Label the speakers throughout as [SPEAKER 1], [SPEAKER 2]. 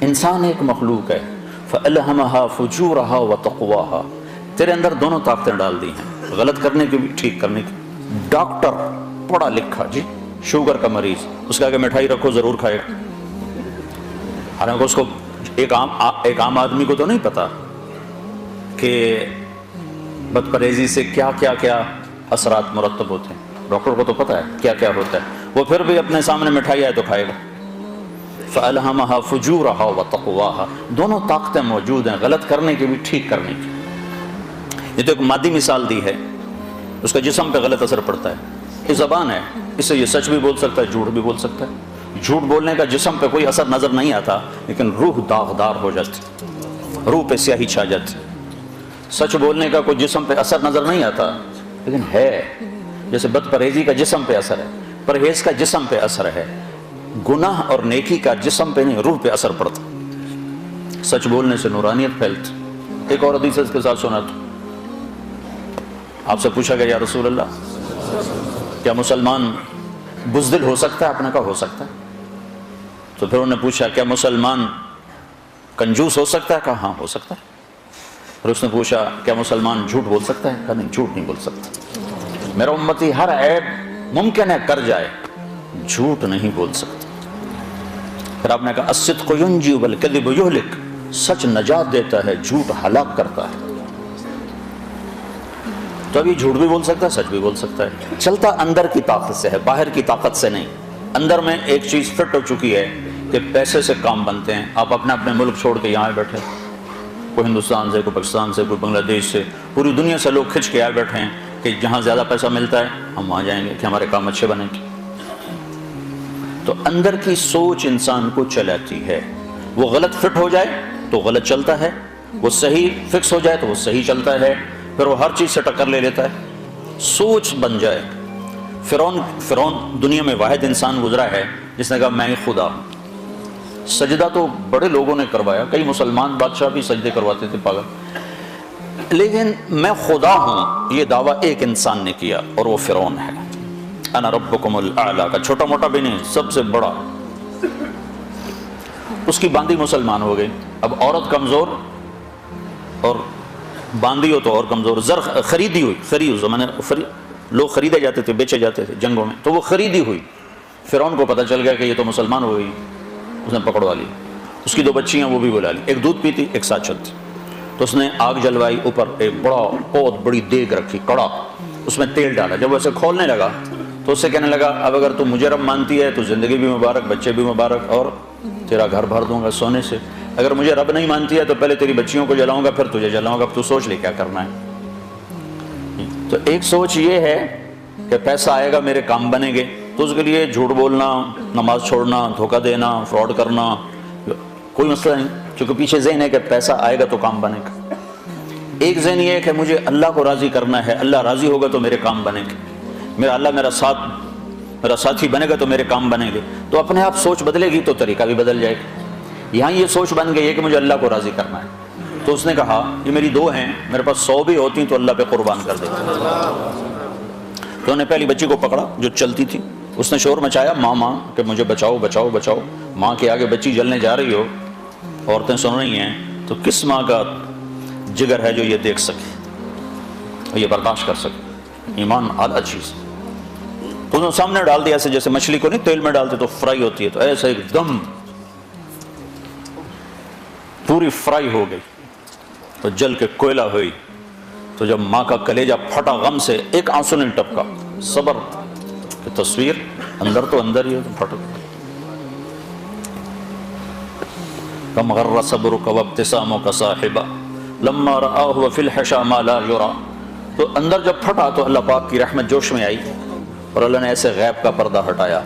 [SPEAKER 1] انسان ایک مخلوق ہے، فَأَلْهَمَهَا فُجُورَهَا وَتَقْوَاهَا، تیرے اندر دونوں طاقتیں ڈال دی ہیں، غلط کرنے کی بھی ٹھیک کرنے کی۔ ڈاکٹر پڑھا لکھا جی، شوگر کا مریض، اس کا کہ مٹھائی رکھو ضرور کھائے گا، حالانکہ اس کو ایک عام آدمی کو تو نہیں پتا کہ بد پرہیزی سے کیا کیا کیا اثرات مرتب ہوتے ہیں، ڈاکٹر کو تو پتا ہے کیا کیا ہوتا ہے، وہ پھر بھی اپنے سامنے مٹھائی آئے تو کھائے گا۔ فَأَلْهَمَهَا فُجُورَهَا وَتَقْوَاهَا، دونوں طاقتیں موجود ہیں، غلط کرنے کی بھی ٹھیک کرنے کی۔ یہ تو ایک مادی مثال دی ہے، اس کا جسم پہ غلط اثر پڑتا ہے، یہ زبان ہے، اس سے یہ سچ بھی بول سکتا ہے، جھوٹ بھی بول سکتا ہے۔ جھوٹ بولنے کا جسم پہ کوئی اثر نظر نہیں آتا، لیکن روح داغدار ہو جاتی، روح پہ سیاہی چھا جاتی۔ سچ بولنے کا کوئی جسم پہ اثر نظر نہیں آتا، لیکن ہے، جیسے بد پرہیزی کا جسم پہ اثر ہے، پرہیز کا جسم پہ اثر ہے، گناہ اور نیکی کا جسم پہ نہیں، روح پہ اثر پڑتا۔ سچ بولنے سے نورانیت پھیلتی۔ ایک اور حدیث اس کے ساتھ سنا تو آپ سے پوچھا گیا یا رسول اللہ کیا مسلمان بزدل ہو سکتا ہے؟ آپ نے کہا ہو سکتا ہے۔ تو پھر انہوں نے پوچھا کیا مسلمان کنجوس ہو سکتا ہے؟ کہا ہاں ہو سکتا ہے۔ پھر اس نے پوچھا کیا مسلمان جھوٹ بول سکتا ہے؟ کہا نہیں، جھوٹ نہیں بول سکتا۔ میرا امتی ہر عیب ممکن ہے کر جائے، جھوٹ نہیں بول سکتا۔ پھر آپ نے کہا الصدق ینجی والکذب یہلک، سچ نجات دیتا ہے، جھوٹ ہلاک کرتا ہے۔ تو ابھی جھوٹ بھی بول سکتا ہے، سچ بھی بول سکتا ہے، چلتا اندر کی طاقت سے ہے، باہر کی طاقت سے نہیں۔ اندر میں ایک چیز فٹ ہو چکی ہے کہ پیسے سے کام بنتے ہیں۔ آپ اپنے ملک چھوڑ کے یہاں بیٹھے، کوئی ہندوستان سے، کوئی پاکستان سے، کوئی بنگلہ دیش سے، پوری دنیا سے لوگ کھنچ کے آئے بیٹھے ہیں کہ جہاں زیادہ پیسہ ملتا ہے ہم وہاں جائیں گے کہ ہمارے کام اچھے بنیں گے۔ تو اندر کی سوچ انسان کو چلاتی ہے، وہ غلط فٹ ہو جائے تو غلط چلتا ہے، وہ صحیح فکس ہو جائے تو وہ صحیح چلتا ہے، پھر وہ ہر چیز سے ٹکر لے لیتا ہے۔ سوچ بن جائے۔ فرعون دنیا میں واحد انسان گزرا ہے جس نے کہا میں خدا ہوں۔ سجدہ تو بڑے لوگوں نے کروایا، کئی مسلمان بادشاہ بھی سجدے کرواتے تھے پاگل، لیکن میں خدا ہوں یہ دعویٰ ایک انسان نے کیا اور وہ فرعون ہے۔ انا ربکم الاعلی کا چھوٹا موٹا بھی نہیں، سب سے بڑا۔ اس کی باندھی مسلمان ہو گئی۔ اب عورت کمزور اور باندھی ہو تو اور کمزور، زر خریدی ہوئی، خرید زمانے لوگ خریدے جاتے تھے، بیچے جاتے تھے جنگوں میں، تو وہ خریدی ہوئی۔ فرعون کو پتہ چل گیا کہ یہ تو مسلمان ہو گئی، اس نے پکڑوا لی۔ اس کی 2 بچیاں وہ بھی بلا لی، ایک دودھ پیتی ایک ساتھ چلتی۔ تو اس نے آگ جلوائی، اوپر ایک بہت بڑی دیگ رکھی، کڑا، اس میں تیل ڈالا۔ جب وہ اسے کھولنے لگا تو اس سے کہنے لگا اب اگر تو مجھے رب مانتی ہے تو زندگی بھی مبارک، بچے بھی مبارک، اور تیرا گھر بھر دوں گا سونے سے۔ اگر مجھے رب نہیں مانتی ہے تو پہلے تیری بچیوں کو جلاؤں گا، پھر تجھے جلاؤں گا، اب تو سوچ لے کیا کرنا ہے۔ تو ایک سوچ یہ ہے کہ پیسہ آئے گا میرے کام بنیں گے، تو اس کے لیے جھوٹ بولنا، نماز چھوڑنا، دھوکہ دینا، فراڈ کرنا کوئی مسئلہ نہیں، کیونکہ پیچھے ذہن ہے کہ پیسہ آئے گا تو کام بنے گا۔ ایک ذہن یہ ہے کہ مجھے اللہ کو راضی کرنا ہے، اللہ راضی ہوگا تو میرے کام بنے گے، اللہ میرا ساتھی بنے گا تو میرے کام بنے گے۔ تو اپنے آپ سوچ بدلے گی تو طریقہ بھی بدل جائے گا۔ یہاں یہ سوچ بن گئی ہے کہ مجھے اللہ کو راضی کرنا ہے، تو اس نے کہا یہ میری 2 ہیں، میرے پاس 100 بھی ہوتی تو اللہ پہ قربان کر دیتا۔ تو انہوں نے پہلی بچی کو پکڑا جو چلتی تھی، اس نے شور مچایا ماں ماں کہ مجھے بچاؤ بچاؤ بچاؤ۔ ماں کے آگے بچی جلنے جا رہی ہو، عورتیں سن رہی ہیں، تو کس ماں کا جگر ہے جو یہ دیکھ سکے، یہ برداشت کر سکے؟ ایمان اعلیٰ چیز۔ تو انہوں نے سامنے ڈال دیا، ایسے جیسے مچھلی کو نہیں تیل میں ڈالتے تو فرائی ہوتی ہے، تو ایسے ایک دم پوری فرائی ہو گئی، تو جل کے کوئلہ ہوئی۔ تو جب ماں کا کلیجہ پھٹا غم سے، ایک آنسو نہیں ٹپکا، صبر کی تصویر اندر تو اندر ہی ہے تو پھٹ گئی۔ کم غر صبرک وابتسامک صاحبا لما رآہ وفی الحشا ما لا یرا۔ تو اندر جب پھٹا تو اللہ پاک کی رحمت جوش میں آئی اور اللہ نے ایسے غیب کا پردہ ہٹایا،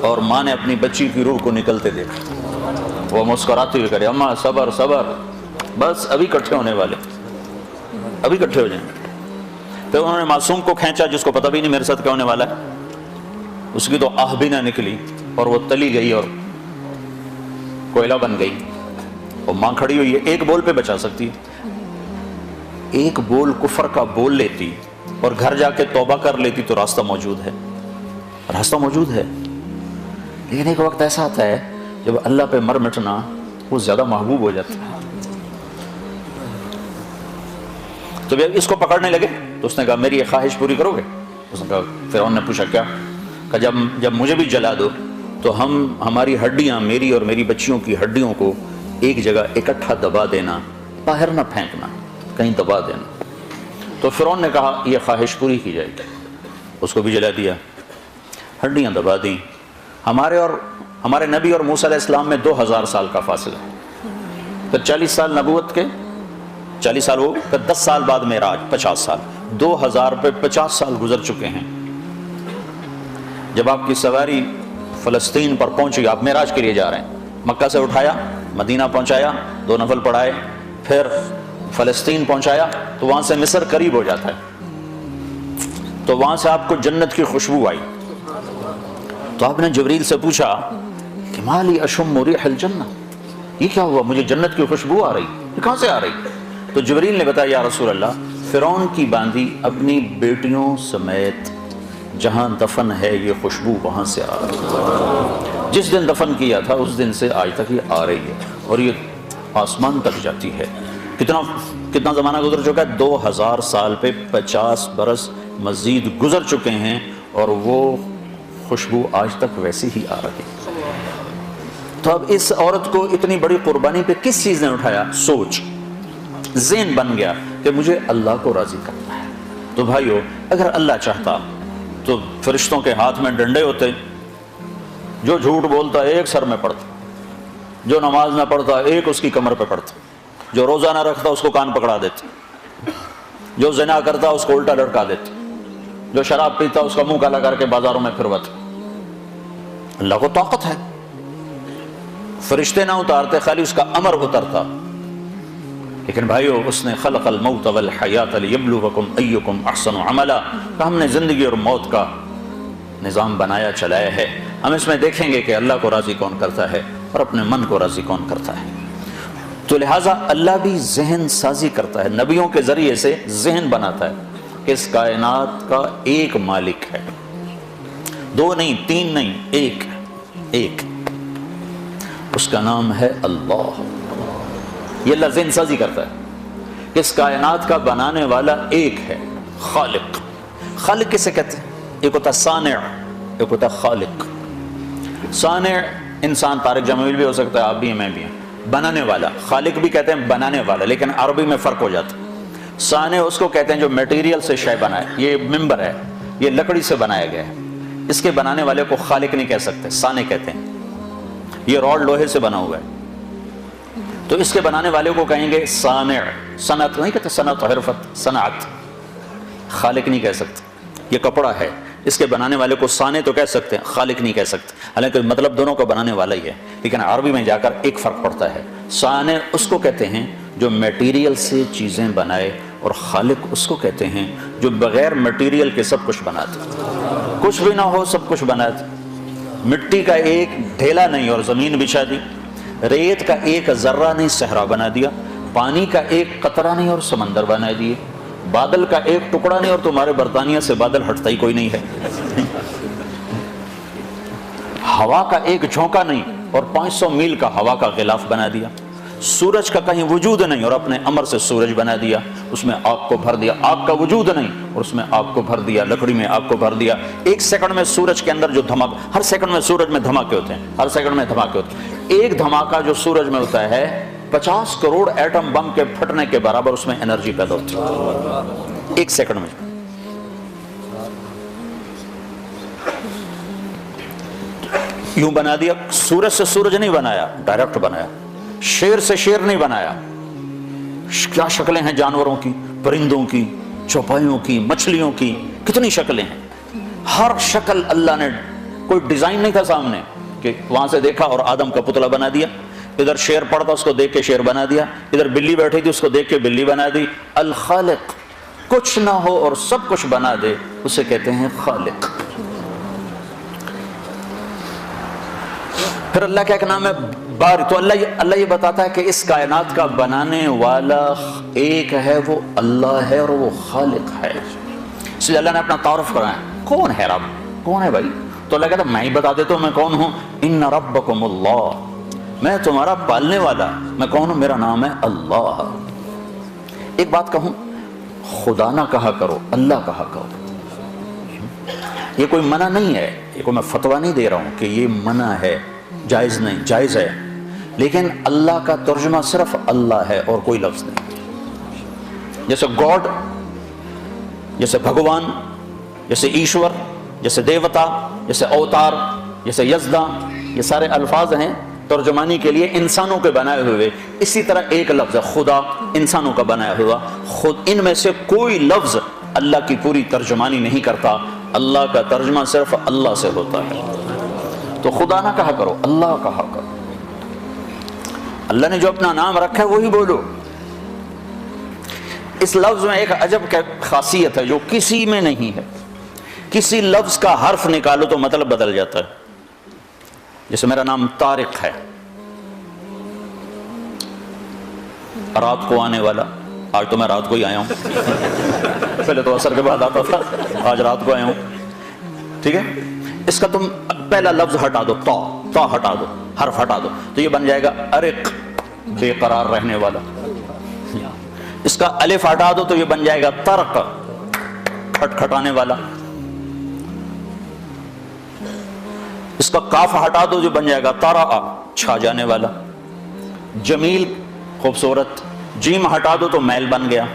[SPEAKER 1] اور ماں نے اپنی بچی کی روح کو نکلتے دیکھا۔ وہ مسکراتی ہوئی کرے اماں صبر صبر، بس ابھی کٹھے ہونے والے، ابھی کٹھے ہو جائیں۔ پھر انہوں نے معصوم کو کھینچا جس کو پتہ بھی نہیں میرے ساتھ کیا ہونے والا ہے، اس کی تو آہ بھی نہ نکلی اور وہ تلی گئی اور کوئلہ بن گئی، اور ماں کھڑی ہوئی ہے، ایک بول پہ بچا سکتی ہے۔ ایک بول کفر کا بول لیتی اور گھر جا کے توبہ کر لیتی تو راستہ موجود ہے، راستہ موجود ہے۔ لیکن ایک وقت ایسا آتا ہے جب اللہ پہ مر مٹنا وہ زیادہ محبوب ہو جاتا ہے. تو جب اس کو پکڑنے لگے تو اس نے کہا میری یہ خواہش پوری کرو گے؟ اس نے کہا، فرعون نے پوچھا کیا؟ کہ جب مجھے بھی جلا دو تو ہماری ہڈیاں، میری اور میری بچیوں کی ہڈیوں کو ایک جگہ اکٹھا دبا دینا، باہر نہ پھینکنا، کہیں دبا دینا. تو فرعون نے کہا یہ خواہش پوری کی جائے گی. اس کو بھی جلا دیا، ہڈیاں دبا دیں. ہمارے نبی اور موسیٰ علیہ السلام میں 2000 سال کا فاصلہ ہے. پھر 40 سال نبوت کے، 40 سال ہو، پھر 10 سال بعد معراج، 50 سال، 2000 پہ 50 سال گزر چکے ہیں. جب آپ کی سواری فلسطین پر پہنچی، آپ معراج کے لیے جا رہے ہیں، مکہ سے اٹھایا، مدینہ پہنچایا، 2 نفل پڑھائے، پھر فلسطین پہنچایا تو وہاں سے مصر قریب ہو جاتا ہے، تو وہاں سے آپ کو جنت کی خوشبو آئی. تو آپ نے جبریل سے پوچھا کہ ما لی اشم ریح الجنہ، یہ کیا ہوا، مجھے جنت کی خوشبو آ رہی، یہ کہاں سے آ رہی؟ تو جبریل نے بتایا یا رسول اللہ، فرعون کی باندھی اپنی بیٹیوں سمیت جہاں دفن ہے یہ خوشبو وہاں سے آ رہی ہے. جس دن دفن کیا تھا اس دن سے آج تک یہ آ رہی ہے اور یہ آسمان تک جاتی ہے. کتنا زمانہ گزر چکا ہے؟ 2000 سال پہ 50 برس مزید گزر چکے ہیں اور وہ خوشبو آج تک ویسی ہی آ رہی ہے. تو اب اس عورت کو اتنی بڑی قربانی پہ کس چیز نے اٹھایا؟ سوچ، ذہن بن گیا کہ مجھے اللہ کو راضی کرنا ہے. تو بھائیو، اگر اللہ چاہتا تو فرشتوں کے ہاتھ میں ڈنڈے ہوتے، جو جھوٹ بولتا ایک سر میں پڑتا، جو نماز نہ پڑھتا ایک اس کی کمر پہ پڑتا، جو روزہ نہ رکھتا اس کو کان پکڑا دیتے، جو زنا کرتا اس کو الٹا لٹکا دیتے، جو شراب پیتا اس کا منہ کالا کر کے بازاروں میں پھرواتے. اللہ کو طاقت ہے، فرشتے نہ اتارتے، خالی اس کا امر اترتا. لیکن بھائیو، اس نے خلق الموت والحیات لیبلوکم ایکم احسن عملا، کہ ہم نے زندگی اور موت کا نظام بنایا چلایا ہے، ہم اس میں دیکھیں گے کہ اللہ کو راضی کون کرتا ہے اور اپنے من کو راضی کون کرتا ہے. تو لہٰذا اللہ بھی ذہن سازی کرتا ہے، نبیوں کے ذریعے سے ذہن بناتا ہے کہ اس کائنات کا ایک مالک ہے، 2 نہیں، 3 نہیں، ایک، اس کا نام ہے اللہ. یہ اللہ ذہن سازی کرتا ہے کہ اس کائنات کا بنانے والا ایک ہے، خالق. خالق کسے کہتے ہیں؟ ایک ہوتا صانع، ایک ہوتا خالق. صانع انسان طارق جمیل بھی ہو سکتا ہے، آپ بھی ہیں، میں بھی ہیں. بنانے والا، خالق بھی کہتے ہیں بنانے والا، لیکن عربی میں فرق ہو جاتا ہے. صانع اس کو کہتے ہیں جو میٹیریل سے شے بنائے. یہ ممبر ہے، یہ لکڑی سے بنایا گیا ہے، اس کے بنانے والے کو خالق نہیں کہہ سکتے، صانع کہتے ہیں. یہ راڈ لوہے سے بنا ہوا ہے تو اس کے بنانے والے کو کہیں گے صانع. صنعت نہیں کہتے، صنعت حرفت، صنعت. خالق نہیں کہہ سکتے. یہ کپڑا ہے، اس کے بنانے والے کو صانع تو کہہ سکتے ہیں، خالق نہیں کہہ سکتے، حالانکہ مطلب دونوں کا بنانے والا ہی ہے. لیکن عربی میں جا کر ایک فرق پڑتا ہے. صانع اس کو کہتے ہیں جو میٹیریل سے چیزیں بنائے، اور خالق اس کو کہتے ہیں جو بغیر میٹیریل کے سب کچھ بناتے، کچھ بھی نہ ہو سب کچھ بناتے. مٹی کا ایک ڈھیلا نہیں اور زمین بچھا دی، ریت کا ایک ذرہ نہیں صحرا بنا دیا، پانی کا ایک قطرہ نہیں اور سمندر بنا دیے، بادل کا ایک ٹکڑا نہیں اور تمہارے برطانیہ سے بادل ہٹتا ہی کوئی نہیں ہے، ہوا کا ایک جھونکا نہیں اور 500 میل کا ہوا کا غلاف بنا دیا، سورج کا کہیں وجود نہیں اور اپنے امر سے سورج بنا دیا، اس میں آگ کو بھر دیا، آگ کا وجود نہیں اور اس میں آگ کو بھر دیا، لکڑی میں آگ کو بھر دیا. 1 سیکنڈ میں سورج کے اندر جو دھماکہ، ہر سیکنڈ میں سورج میں دھماکے ہوتے ہیں، ہر سیکنڈ میں دھماکے ہوتے ہیں. ایک دھماکہ جو سورج میں ہوتا ہے 50 کروڑ ایٹم بم کے پھٹنے کے برابر اس میں انرجی پیدا ہوتی ہے 1 سیکنڈ میں. یوں بنا دیا. سورج سے سورج نہیں بنایا، ڈائریکٹ بنایا. شیر سے شیر نہیں بنایا. کیا شکلیں ہیں جانوروں کی، پرندوں کی، چوپایوں کی، مچھلیوں کی، کتنی شکلیں ہیں. ہر شکل اللہ نے، کوئی ڈیزائن نہیں تھا سامنے کہ وہاں سے دیکھا اور آدم کا پتلا بنا دیا. ادھر شیر پڑتا اس کو دیکھ کے شیر بنا دیا، ادھر بلی بیٹھی تھی اس کو دیکھ کے بلی بنا دی. الخالق، کچھ نہ ہو اور سب کچھ بنا دے، اسے کہتے ہیں خالق. پھر اللہ کا ایک نام ہے باری. تو اللہ یہ بتاتا ہے کہ اس کائنات کا بنانے والا ایک ہے، وہ اللہ ہے اور وہ خالق ہے. اس لیے اللہ نے اپنا تعارف کرایا، کون ہے رب، کون ہے بھائی؟ تو اللہ کہتا ہے میں ہی بتا دیتا ہوں میں کون ہوں. ان ربکم اللہ، میں تمہارا پالنے والا، میں کون ہوں؟ میرا نام ہے اللہ۔ ایک بات کہوں، خدا نہ کہا کرو، اللہ کہا کرو۔ یہ کوئی منع نہیں ہے، یہ کوئی میں فتویٰ نہیں دے رہا ہوں کہ یہ منع ہے، جائز نہیں، جائز ہے، لیکن اللہ کا ترجمہ صرف اللہ ہے اور کوئی لفظ نہیں۔ جیسے گاڈ، جیسے بھگوان، جیسے ایشور، جیسے دیوتا، جیسے اوتار، جیسے یزدا، یہ سارے الفاظ ہیں ترجمانی کے لیے انسانوں کے بنائے ہوئے۔ اسی طرح ایک لفظ ہے خدا، انسانوں کا بنایا ہوا۔ خود ان میں سے کوئی لفظ اللہ کی پوری ترجمانی نہیں کرتا، اللہ کا ترجمہ صرف اللہ سے ہوتا ہے۔ تو خدا نہ کہا کرو، اللہ کہا کرو۔ اللہ نے جو اپنا نام رکھا ہے وہی بولو۔ اس لفظ میں ایک عجب خاصیت ہے جو کسی میں نہیں ہے۔ کسی لفظ کا حرف نکالو تو مطلب بدل جاتا ہے۔ جیسے میرا نام طارق ہے، رات کو آنے والا، آج تو میں رات کو ہی آیا ہوں، پہلے تو عصر کے بعد آتا تھا، آج رات کو آیا ہوں، ٹھیک ہے۔ اس کا تم پہلا لفظ ہٹا دو، تا ہٹا دو، حرف ہٹا دو، تو یہ بن جائے گا ارق، بے قرار رہنے والا۔ اس کا الف ہٹا دو تو یہ بن جائے گا ترق، کھٹکھٹانے والا۔ اس کا کاف ہٹا دو جو بن جائے گا تارا، چھا جانے والا۔ جمیل، خوبصورت۔ جیم ہٹا دو تو میل بن گیا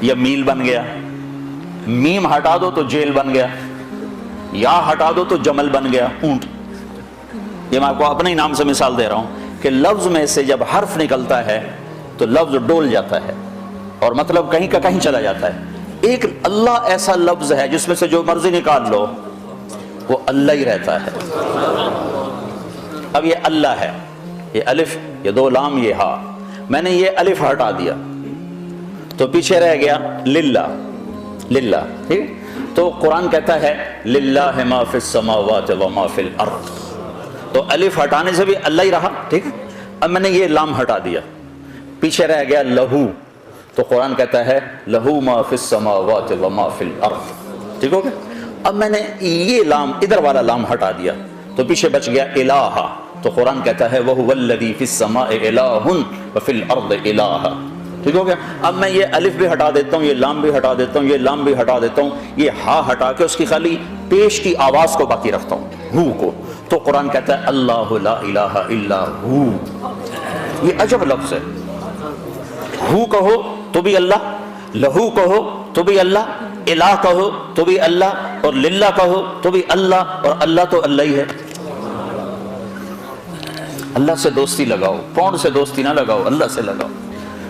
[SPEAKER 1] یا میل بن گیا۔ میم ہٹا دو تو جیل بن گیا۔ یا ہٹا دو تو جمل بن گیا، اونٹ۔ یہ میں آپ کو اپنے ہی نام سے مثال دے رہا ہوں کہ لفظ میں سے جب حرف نکلتا ہے تو لفظ ڈول جاتا ہے اور مطلب کہیں کا کہیں چلا جاتا ہے۔ ایک اللہ ایسا لفظ ہے جس میں سے جو مرضی نکال لو وہ اللہ ہی رہتا ہے۔ اب یہ اللہ ہے، یہ الف، یہ دو لام، یہ ہا، میں نے یہ الف ہٹا دیا تو پیچھے رہ گیا للہ، للہ، ٹھیک۔ تو قرآن کہتا ہے للہ ما فی السماوات و ما فی الارض، تو الف ہٹانے سے بھی اللہ ہی رہا، ٹھیک۔ اب میں نے یہ لام ہٹا دیا، پیچھے رہ گیا لہو، تو قرآن کہتا ہے لہو ما فی السماوات و ما فی الارض، ٹھیک ہو گیا۔ اب میں نے یہ لام، ادھر والا لام ہٹا دیا تو پیچھے بچ گیا الہ، تو قرآن کہتا ہے وَهُوَ الَّذِي فِي السَّمَاءِ إِلَٰهٌ وَفِي الْأَرْضِ إِلَٰهٌ، ٹھیک ہو گیا۔ اب میں یہ الف بھی ہٹا دیتا ہوں، یہ لام بھی ہٹا دیتا ہوں، یہ لام بھی ہٹا دیتا ہوں، یہ ہا ہٹا کے اس کی خالی پیش کی آواز کو باقی رکھتا ہوں، ہو کو، تو قرآن کہتا ہے اللہ لا الہ الا ہو۔ یہ عجب لفظ ہے، ہو کہو تو بھی اللہ، لہو کہو تو بھی اللہ، الہ کہو تو بھی اللہ، اور للہ کہو تو بھی اللہ، اور اللہ تو اللہ ہی ہے۔ اللہ سے دوستی لگاؤ، پون سے دوستی نہ لگاؤ، اللہ سے لگاؤ۔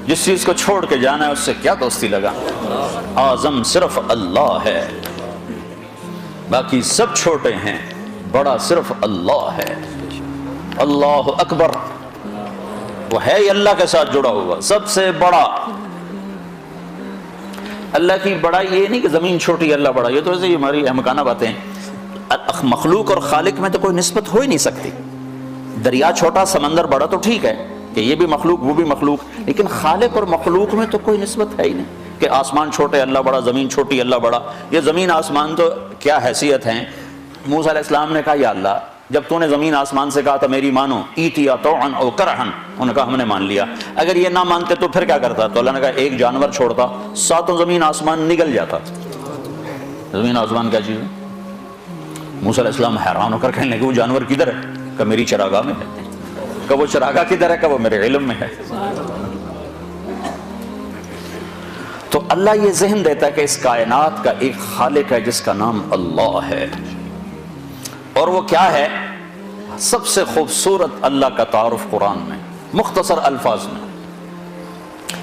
[SPEAKER 1] جس چیز کو چھوڑ کے جانا ہے اس سے کیا دوستی لگا۔ اعظم صرف اللہ ہے، باقی سب چھوٹے ہیں، بڑا صرف اللہ ہے۔ اللہ اکبر، وہ ہے ہی اللہ کے ساتھ جڑا ہوا، سب سے بڑا۔ اللہ کی بڑائی یہ نہیں کہ زمین چھوٹی اللہ بڑا، یہ تو ایسے ہی ہماری احمقانہ باتیں ہیں۔ مخلوق اور خالق میں تو کوئی نسبت ہو ہی نہیں سکتی۔ دریا چھوٹا، سمندر بڑا تو ٹھیک ہے کہ یہ بھی مخلوق وہ بھی مخلوق، لیکن خالق اور مخلوق میں تو کوئی نسبت ہے ہی نہیں کہ آسمان چھوٹے اللہ بڑا، زمین چھوٹی اللہ بڑا۔ یہ زمین آسمان تو کیا حیثیت ہیں۔ موسیٰ علیہ السلام نے کہا یا اللہ جب تو نے زمین آسمان سے کہا تھا میری مانو، ایتیا طوعا او کرہن، انہوں نے کہا ہم نے مان لیا، اگر یہ نہ مانتے تو پھر کیا کرتا؟ تو اللہ نے کہا ایک جانور چھوڑتا، ساتوں زمین آسمان نگل جاتا۔ زمین آسمان کیا چیز ہے؟ موسیٰ علیہ السلام حیران ہو کر کہنے لگے وہ جانور کدھر ہے؟ کہ میری چراگاہ میں ہے۔ کہ وہ چراگاہ کدھر ہے؟ کہ وہ میرے علم میں ہے۔ تو اللہ یہ ذہن دیتا ہے کہ اس کائنات کا ایک خالق ہے جس کا نام اللہ ہے، اور وہ کیا ہے؟ سب سے خوبصورت اللہ کا تعارف قرآن میں مختصر الفاظ میں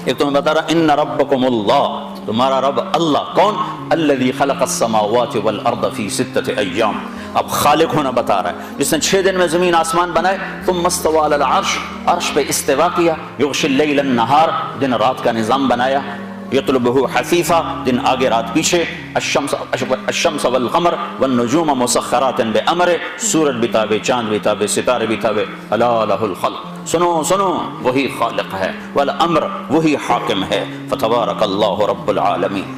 [SPEAKER 1] ایک تمہیں بتا رہا، ان ربکم اللہ، تمہارا رب اللہ کون؟ الذی خلق السماوات والارض فی 6 ایام۔ اب خالق ہونا بتا رہا ہے جس نے 6 دن میں زمین آسمان بنائے، ثم استوى علی العرش، عرش پہ استوا کیا، یغشی اللیل النہار، دن رات کا نظام بنایا، یطلبہ حثیثا، دن آگے رات پیچھے، الشمس والقمر والنجوم مسخرات بامرہ، سورج بھی تابع، چاند بھی تابع، ستارے بھی تابع، الا لہ الخلق، سنو سنو وہی خالق ہے، والامر وہی حاکم ہے، فتبارک اللہ رب العالمین،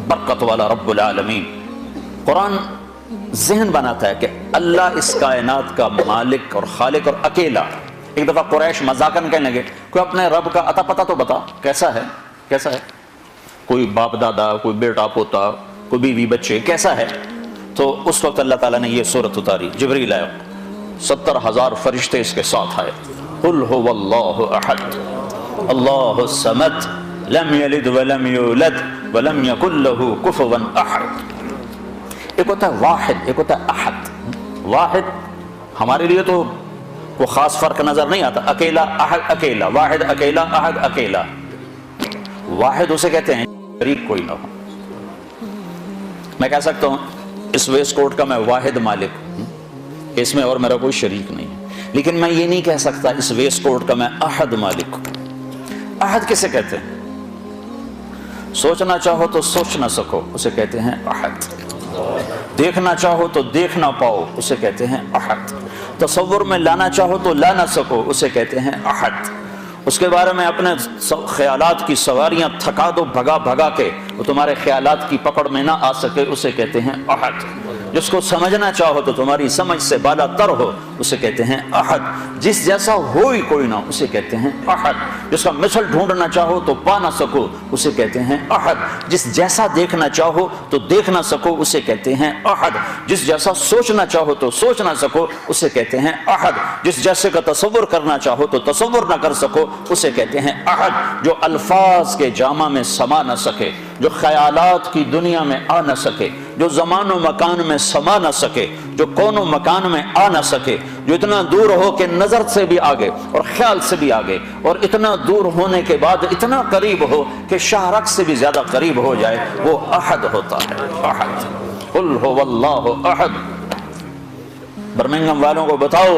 [SPEAKER 1] برکت والا رب العالمین۔ قرآن ذہن بناتا ہے کہ اللہ اس کائنات کا مالک اور خالق اور اکیلا. ایک دفعہ قریش مذاقاً کہنے لگے کوئی اپنے رب کا عطا پتہ تو بتا، کیسا ہے کیسا ہے، کوئی باپ دادا، کوئی بیٹا پوتا، کوئی بیوی بچے، کیسا ہے؟ تو اس وقت اللہ تعالیٰ نے یہ سورت اتاری، جبریل آیا، 70,000 فرشتے اس کے ساتھ آئے. قل هو اللہ احد اللہ الصمد لم یلد ولم یولد ولم یکن له کفوا احد. ایک ہوتا ہے واحد، ایک ہوتا ہے احد. واحد ہمارے لیے تو وہ خاص فرق نظر نہیں آتا، اکیلا احد اکیلا، واحد اکیلا، احد اکیلا. واحد اسے کہتے ہیں شریک کوئی نہ ہو. میں کہہ سکتا ہوں اس ویسٹ کوٹ کا میں واحد مالک ہوں، اس میں اور میرا کوئی شریک نہیں ہے، لیکن میں یہ نہیں کہہ سکتا اس ویسٹ کوٹ کا میں احد مالک ہوں. احد کسے کہتے ہیں؟ سوچنا چاہو تو سوچ نہ سکو اسے کہتے ہیں احد. دیکھنا چاہو تو دیکھ نہ پاؤ اسے کہتے ہیں احد. تصور میں لانا چاہو تو لا نہ سکو اسے کہتے ہیں احد. اس کے بارے میں اپنے خیالات کی سواریاں تھکا دو بھگا بھگا کے، وہ تمہارے خیالات کی پکڑ میں نہ آ سکے اسے کہتے ہیں احد. جس کو سمجھنا چاہو تو تمہاری سمجھ سے بالا تر ہو اسے کہتے ہیں احد. جس جیسا ہو ہی کوئی نہ اسے کہتے ہیں احد. جس کا مثل ڈھونڈنا چاہو تو پا نہ سکو اسے کہتے ہیں احد. جس جیسا دیکھنا چاہو تو دیکھ نہ سکو اسے کہتے ہیں احد. جس جیسا سوچنا چاہو تو سوچ نہ سکو اسے کہتے ہیں احد. جس جیسے کا تصور کرنا چاہو تو تصور نہ کر سکو اسے کہتے ہیں احد. جو الفاظ کے جامع میں سما نہ سکے، جو خیالات کی دنیا میں آ نہ سکے، جو زمان و مکان میں سما نہ سکے، جو کون و مکان میں آ نہ سکے، جو اتنا دور ہو کہ نظر سے بھی آگے اور خیال سے بھی آگے، اور اتنا دور ہونے کے بعد اتنا قریب ہو کہ شاہرگ سے بھی زیادہ قریب ہو جائے، وہ احد ہوتا ہے. احد. قل هو اللہ احد. برمنگھم والوں کو بتاؤ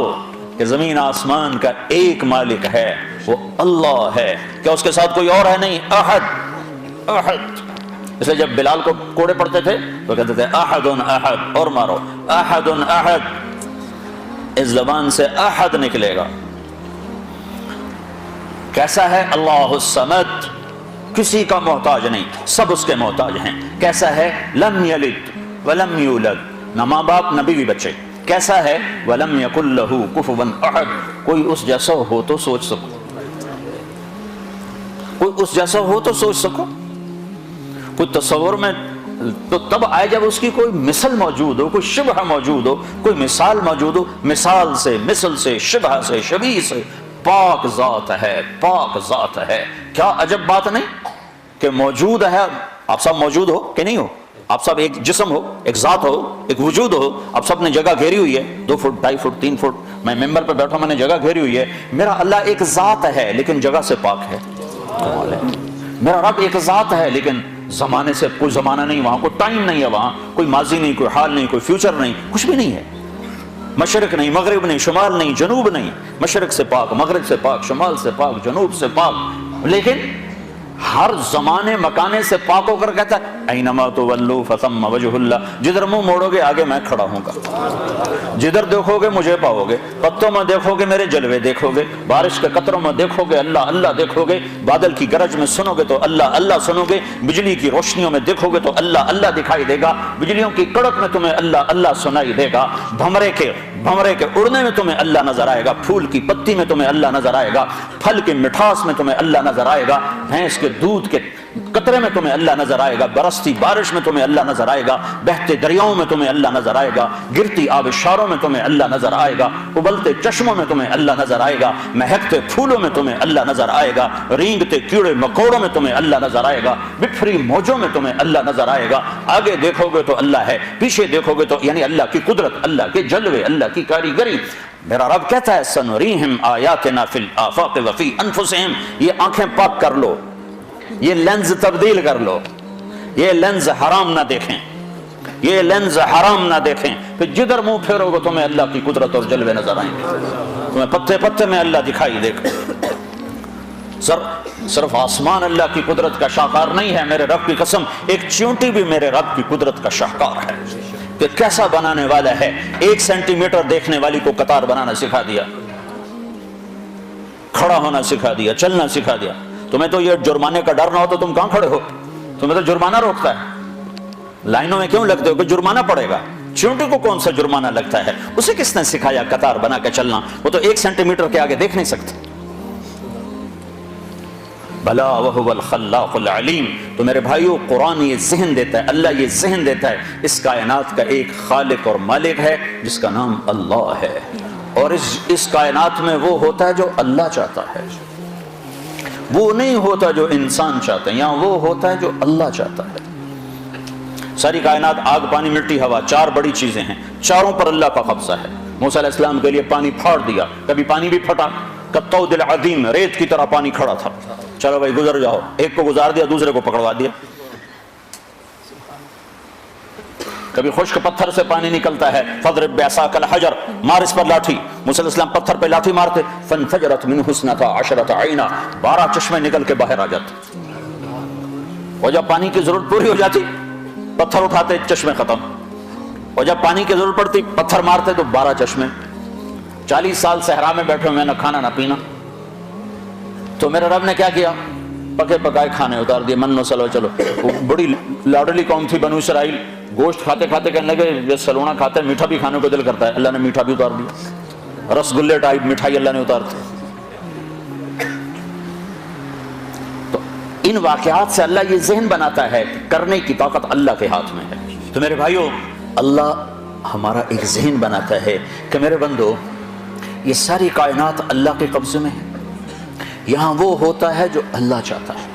[SPEAKER 1] کہ زمین آسمان کا ایک مالک ہے، وہ اللہ ہے. کیا اس کے ساتھ کوئی اور ہے؟ نہیں. احد احد. اس لیے جب بلال کو کوڑے پڑتے تھے تو کہتے تھے احد احد، اور مارو احد احد. اس زبان سے احد نکلے گا. کیسا ہے؟ اللہ الصمد، کسی کا محتاج نہیں، سب اس کے محتاج ہیں. کیسا ہے؟ لم یلد ولم یولد، نہ ماں باپ نہ بیوی بچے. کیسا ہے؟ ولم یکن لہ کفوا احد، کوئی اس جیسا ہو تو سوچ سکو، کوئی اس جیسا ہو تو سوچ سکو. کوئی تصور میں تو تب آئے جب اس کی کوئی مثل موجود ہو، کوئی شبہ موجود ہو، کوئی مثال موجود ہو. مثال سے، مثل سے، شبہ سے، شبیہ سے پاک ذات ہے، پاک ذات ہے. کیا عجب بات نہیں کہ موجود ہے. آپ سب موجود ہو کہ نہیں ہو؟ آپ سب ایک جسم ہو، ایک ذات ہو، ایک وجود ہو. آپ سب نے جگہ گھیری ہوئی ہے، 2 فٹ 2.5 فٹ 3 فٹ. میں ممبر پہ بیٹھا، میں نے جگہ گھیری ہوئی ہے. میرا اللہ ایک ذات ہے لیکن جگہ سے پاک ہے. میرا رب ایک ذات ہے لیکن زمانے سے کوئی زمانہ نہیں، وہاں کوئی ٹائم نہیں ہے، وہاں کوئی ماضی نہیں، کوئی حال نہیں، کوئی فیوچر نہیں، کچھ بھی نہیں ہے. مشرق نہیں، مغرب نہیں، شمال نہیں، جنوب نہیں. مشرق سے پاک، مغرب سے پاک، شمال سے پاک، جنوب سے پاک. لیکن ہر زمانے مکانے سے پاک ہو کر کہتا ہے اینما تولوا فثم وجہ اللہ. جدھر منہ موڑو گے آگے میں کھڑا ہوں گا، جدھر دیکھو گے مجھے پاؤ گے. پتوں میں دیکھو گے میرے جلوے دیکھو گے، بارش کے قطروں میں دیکھو گے اللہ اللہ دیکھو گے، بادل کی گرج میں سنو گے تو اللہ اللہ سنو گے، بجلی کی روشنیوں میں دیکھو گے تو اللہ اللہ دکھائی دے گا، بجلیوں کی کڑک میں تمہیں اللہ اللہ سنائی دے گا، بھمرے کے اڑنے میں تمہیں اللہ نظر آئے گا، پھول کی پتی میں تمہیں اللہ نظر آئے گا، پھل کی مٹھاس میں تمہیں اللہ نظر آئے گا، بھینس کے دودھ کے قطرے میں تمہیں اللہ نظر آئے گا، برستی بارش میں تمہیں اللہ نظر آئے گا، بہتے دریاؤں میں تمہیں اللہ نظر آئے گا، گرتی آبشاروں میں تمہیں اللہ نظر آئے گا، ابلتے چشموں میں تمہیں اللہ نظر آئے گا، مہکتے پھولوں میں تمہیں اللہ نظر آئے گا، رینگتے کیڑے مکوڑوں میں تمہیں اللہ نظر آئے گا، بکھری موجوں میں تمہیں اللہ نظر آئے گا. آگے دیکھو گے تو اللہ ہے، پیچھے دیکھو گے تو یعنی اللہ کی قدرت، اللہ کے جلوے، اللہ کی کاریگری. میرا رب کہتا ہے سنریہم آیاتنا فی الآفاق وفی انفسہم. یہ آنکھیں پاک کر لو، یہ لینز تبدیل کر لو، یہ لینز حرام نہ دیکھیں، یہ لینز حرام نہ دیکھیں. پھر جدھر منہ پھیرو گے تمہیں اللہ کی قدرت اور جلوے نظر آئیں گے، تمہیں پتے پتے میں اللہ دکھائی دے گا. صرف آسمان اللہ کی قدرت کا شاہکار نہیں ہے، میرے رب کی قسم ایک چیونٹی بھی میرے رب کی قدرت کا شاہکار ہے کہ کیسا بنانے والا ہے. 1 سینٹی میٹر دیکھنے والی کو قطار بنانا سکھا دیا، کھڑا ہونا سکھا دیا، چلنا سکھا دیا. تمہیں تو یہ جرمانے کا ڈر نہ ہو تو تم کہاں کھڑے ہو؟ تمہیں تو جرمانہ روکتا ہے. لائنوں میں کیوں لگتے ہو کہ جرمانہ پڑے گا؟ چونٹی کو کون سا جرمانہ لگتا ہے؟ اسے کس نے سکھایا قطار بنا کے چلنا؟ وہ تو 1 سینٹی میٹر کے آگے دیکھ نہیں سکتا۔ بھلا وہو الخلاق العلیم۔ تو میرے بھائیو، قرآن یہ ذہن دیتا ہے، اللہ یہ ذہن دیتا ہے، اس کائنات کا ایک خالق اور مالک ہے جس کا نام اللہ ہے، اور اس کائنات میں وہ ہوتا ہے جو اللہ چاہتا ہے، وہ نہیں ہوتا جو انسان چاہتے ہیں، یہاں وہ ہوتا ہے جو اللہ چاہتا ہے۔ ساری کائنات آگ، پانی، مٹی، ہوا، 4 بڑی چیزیں ہیں، چاروں پر اللہ کا قبضہ ہے۔ موسیٰ علیہ السلام کے لیے پانی پھاڑ دیا، کبھی پانی بھی پھٹا، کالطود العظیم، ریت کی طرح پانی کھڑا تھا، چلو بھائی گزر جاؤ، ایک کو گزار دیا، دوسرے کو پکڑوا دیا۔ کبھی خشک پتھر سے پانی نکلتا ہے، فضرب بعصاک الحجر، مار اس پر لاٹھی، موسیٰ علیہ السلام پتھر پہ لاٹھی مارتے، فانفجرت منہ اثنتا عشرۃ عینا، 12 چشمے نکل کے باہر آ جاتے، اور جب پانی کی ضرورت پوری ہو جاتی پتھر اٹھاتے، چشمے ختم، اور جب پانی کی ضرورت پڑتی پتھر مارتے تو 12 چشمے۔ 40 سال صحرا میں بیٹھے ہوئے، نہ کھانا نہ پینا، تو میرے رب نے کیا کیا؟ پکے پکائے کھانے اتار دیے، من و سلوہ۔ چلو، وہ بڑی لاڈلی قوم تھی بنو اسرائیل، گوشت کھاتے کھاتے کہنے لگے یہ سلونا کھاتے ہیں، میٹھا بھی کھانے کو دل کرتا ہے، اللہ نے میٹھا بھی اتار دیا، رسگلے ٹائپ مٹھائی اللہ نے اتار دی۔ تو ان واقعات سے اللہ یہ ذہن بناتا ہے، کرنے کی طاقت اللہ کے ہاتھ میں ہے۔ تو میرے بھائیو، اللہ ہمارا ایک ذہن بناتا ہے کہ میرے بندو، یہ ساری کائنات اللہ کے قبضے میں ہے، یہاں وہ ہوتا ہے جو اللہ چاہتا ہے۔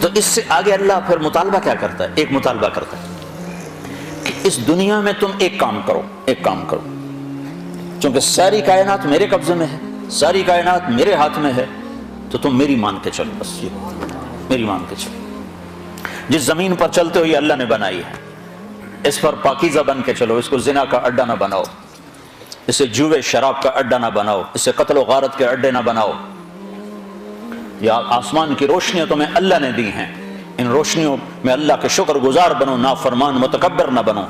[SPEAKER 1] تو اس سے آگے اللہ پھر مطالبہ کیا کرتا ہے؟ ایک مطالبہ کرتا ہے کہ اس دنیا میں تم ایک کام کرو، چونکہ ساری کائنات میرے قبضے میں ہے، ساری کائنات میرے ہاتھ میں ہے، تو تم میری مان کے چلو، بس یہ میری مان کے چلو۔ جس زمین پر چلتے ہو یہ اللہ نے بنائی ہے، اس پر پاکیزہ بن کے چلو، اس کو زنا کا اڈا نہ بناؤ، اسے جوے شراب کا اڈا نہ بناؤ، اسے قتل و غارت کے اڈے نہ بناؤ۔ یا آسمان کی روشنیاں تمہیں اللہ نے دی ہیں، ان روشنیوں میں اللہ کے شکر گزار بنو، نافرمان متکبر نہ بنو،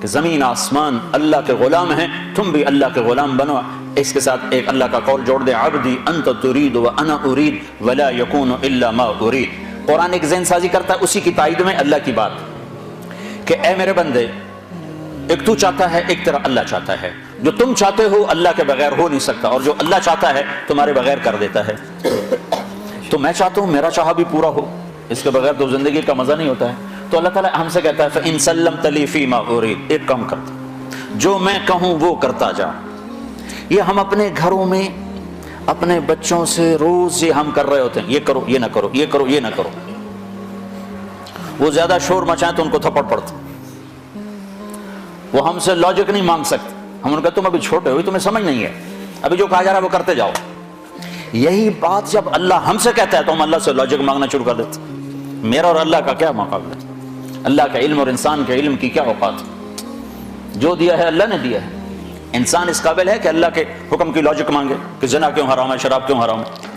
[SPEAKER 1] کہ زمین آسمان اللہ کے غلام ہیں، تم بھی اللہ کے غلام بنو۔ اس کے ساتھ ایک اللہ کا قول جوڑ دے، عبدی انت ترید وانا ارید ولا یکون الا ما ارید۔ قرآن ایک ذہن سازی کرتا ہے اسی کی تائید میں اللہ کی بات، کہ اے میرے بندے، ایک تو چاہتا ہے، ایک طرح اللہ چاہتا ہے، جو تم چاہتے ہو اللہ کے بغیر ہو نہیں سکتا، اور جو اللہ چاہتا ہے تمہارے بغیر کر دیتا ہے۔ تو میں چاہتا ہوں میرا چاہا بھی پورا ہو، اس کے بغیر تو زندگی کا مزہ نہیں ہوتا ہے۔ تو اللہ تعالیٰ ہم سے کہتا ہے فَإِن سَلَّمْتَ لِي فِي مَا أُرِيدُ، ایک کام کرتا، جو میں کہوں وہ کرتا جا۔ یہ ہم اپنے گھروں میں اپنے بچوں سے روز یہ ہم کر رہے ہوتے ہیں، یہ کرو، یہ نہ کرو، یہ کرو، یہ نہ کرو۔ وہ زیادہ شور مچائیں تو ان کو تھپڑ پڑتا، وہ ہم سے لاجک نہیں مانگ سکتے، ہم ان کا تم ابھی چھوٹے ہوئی، تمہیں سمجھ نہیں ہے، ابھی جو کہا جا رہا ہے وہ کرتے جاؤ۔ یہی بات جب اللہ ہم سے کہتا ہے تو ہم اللہ سے لاجک مانگنا شروع کر دیتے۔ میرا اور اللہ کا کیا مقابلہ، اللہ کا علم اور انسان کے علم کی کیا اوقات، جو دیا ہے اللہ نے دیا ہے۔ انسان اس قابل ہے کہ اللہ کے حکم کی لاجک مانگے کہ زنا کیوں حرام ہے، شراب کیوں حرام ہے؟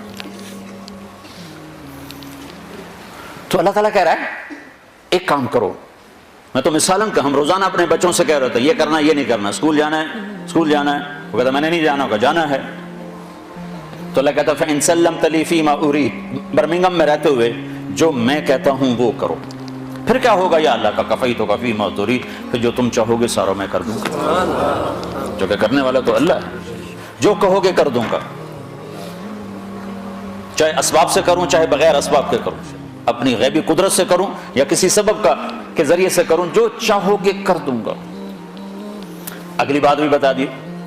[SPEAKER 1] تو اللہ تعالیٰ کہہ رہا ہے ایک کام کرو۔ میں تو مثالاً کہ ہم روزانہ اپنے بچوں سے کہہ رہے تھے یہ کرنا یہ نہیں کرنا، اسکول جانا ہے، اسکول جانا ہے، وہ کہتا میں نے نہیں جانا، ہوگا جانا ہے۔ تو اللہ کہتا ہے فَإِن سَلَّمْتَ لِي فِي مَا أُرِيدُ، برمنگم میں رہتے ہوئے جو میں کہتا ہوں وہ کرو۔ پھر کیا ہوگا یا اللہ کا کفیتک فی ما ترید، پھر جو تم چاہو گے سارا میں کر دوں گا، جو کہ کرنے والا تو اللہ ہے، جو کہو گے کر دوں گا، چاہے اسباب سے کروں چاہے بغیر اسباب کے کروں، اپنی غیبی قدرت سے کروں یا کسی سبب کا کے ذریعے سے کروں، جو چاہو گے کر دوں گا۔ اگلی بات بھی بتا دی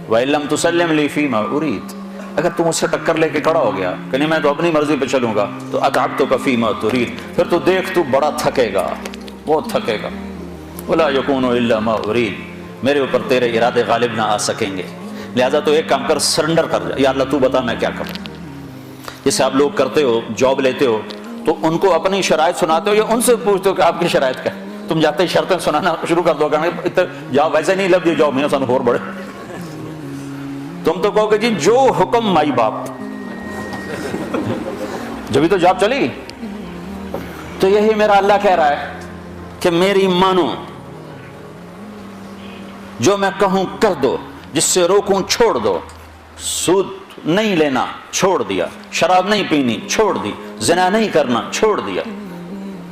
[SPEAKER 1] وَإِن لَمْ تُسَلِّمْ لِي فِي مَا أُرِيدُ، اگر تم اس سے ٹکر لے کے کھڑا ہو گیا کہ نہیں میں تو اپنی مرضی پہ چلوں گا، تو أَتْعَبْتُكَ فِي مَا تُرِيدُ، پھر تو دیکھ تو بڑا تھکے گا، بہت تھکے گا۔ وَلَا يَكُونُ إِلَّا مَا أُرِيدُ، میرے اوپر تیرے ارادے غالب نہ آ سکیں گے، لہٰذا تو ایک کام کر، سرنڈر کر جا، یا اللہ تو بتا میں کیا کروں۔ جیسے آپ لوگ کرتے ہو، جاب لیتے ہو تو ان کو اپنی شرائط سناتے ہو یا ان سے پوچھتے ہو کہ آپ کی شرائط کیا؟ تم جاتے ہی شرطیں سنانا شروع کر دو، کہ جاؤ ویسے نہیں لب دی جاؤ میرا سن ہور بڑے، تم تو کہو کہ جی جو حکم مائی باپ، جبھی تو جاب چلی۔ تو یہی میرا اللہ کہہ رہا ہے کہ میری مانو، جو میں کہوں کر دو، جس سے روکوں چھوڑ دو، سود نہیں لینا چھوڑ دیا، شراب نہیں پینی چھوڑ دی، زنا نہیں کرنا چھوڑ دیا،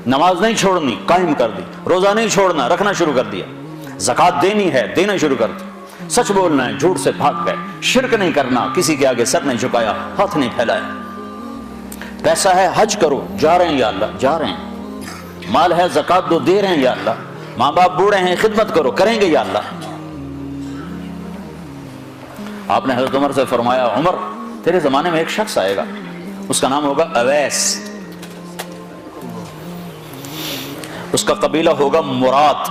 [SPEAKER 1] نماز نہیں چھوڑنی قائم کر دی، روزہ نہیں چھوڑنا رکھنا شروع کر دیا، زکات دینی ہے دینا شروع کر دیا، سچ بولنا ہے جھوٹ سے بھاگ گئے، شرک نہیں کرنا، کسی کے آگے سر نہیں جھکایا، ہاتھ نہیں پھیلایا، پیسہ ہے حج کرو، جا رہے ہیں یا اللہ جا رہے ہیں، مال ہے زکات دو دے رہے ہیں یا اللہ، ماں باپ بوڑھے ہیں خدمت کرو کریں گے یا اللہ۔ آپ نے حضرت عمر سے فرمایا عمر تیرے زمانے میں ایک شخص آئے گا، اس کا نام ہوگا اویس، اس کا قبیلہ ہوگا مراد،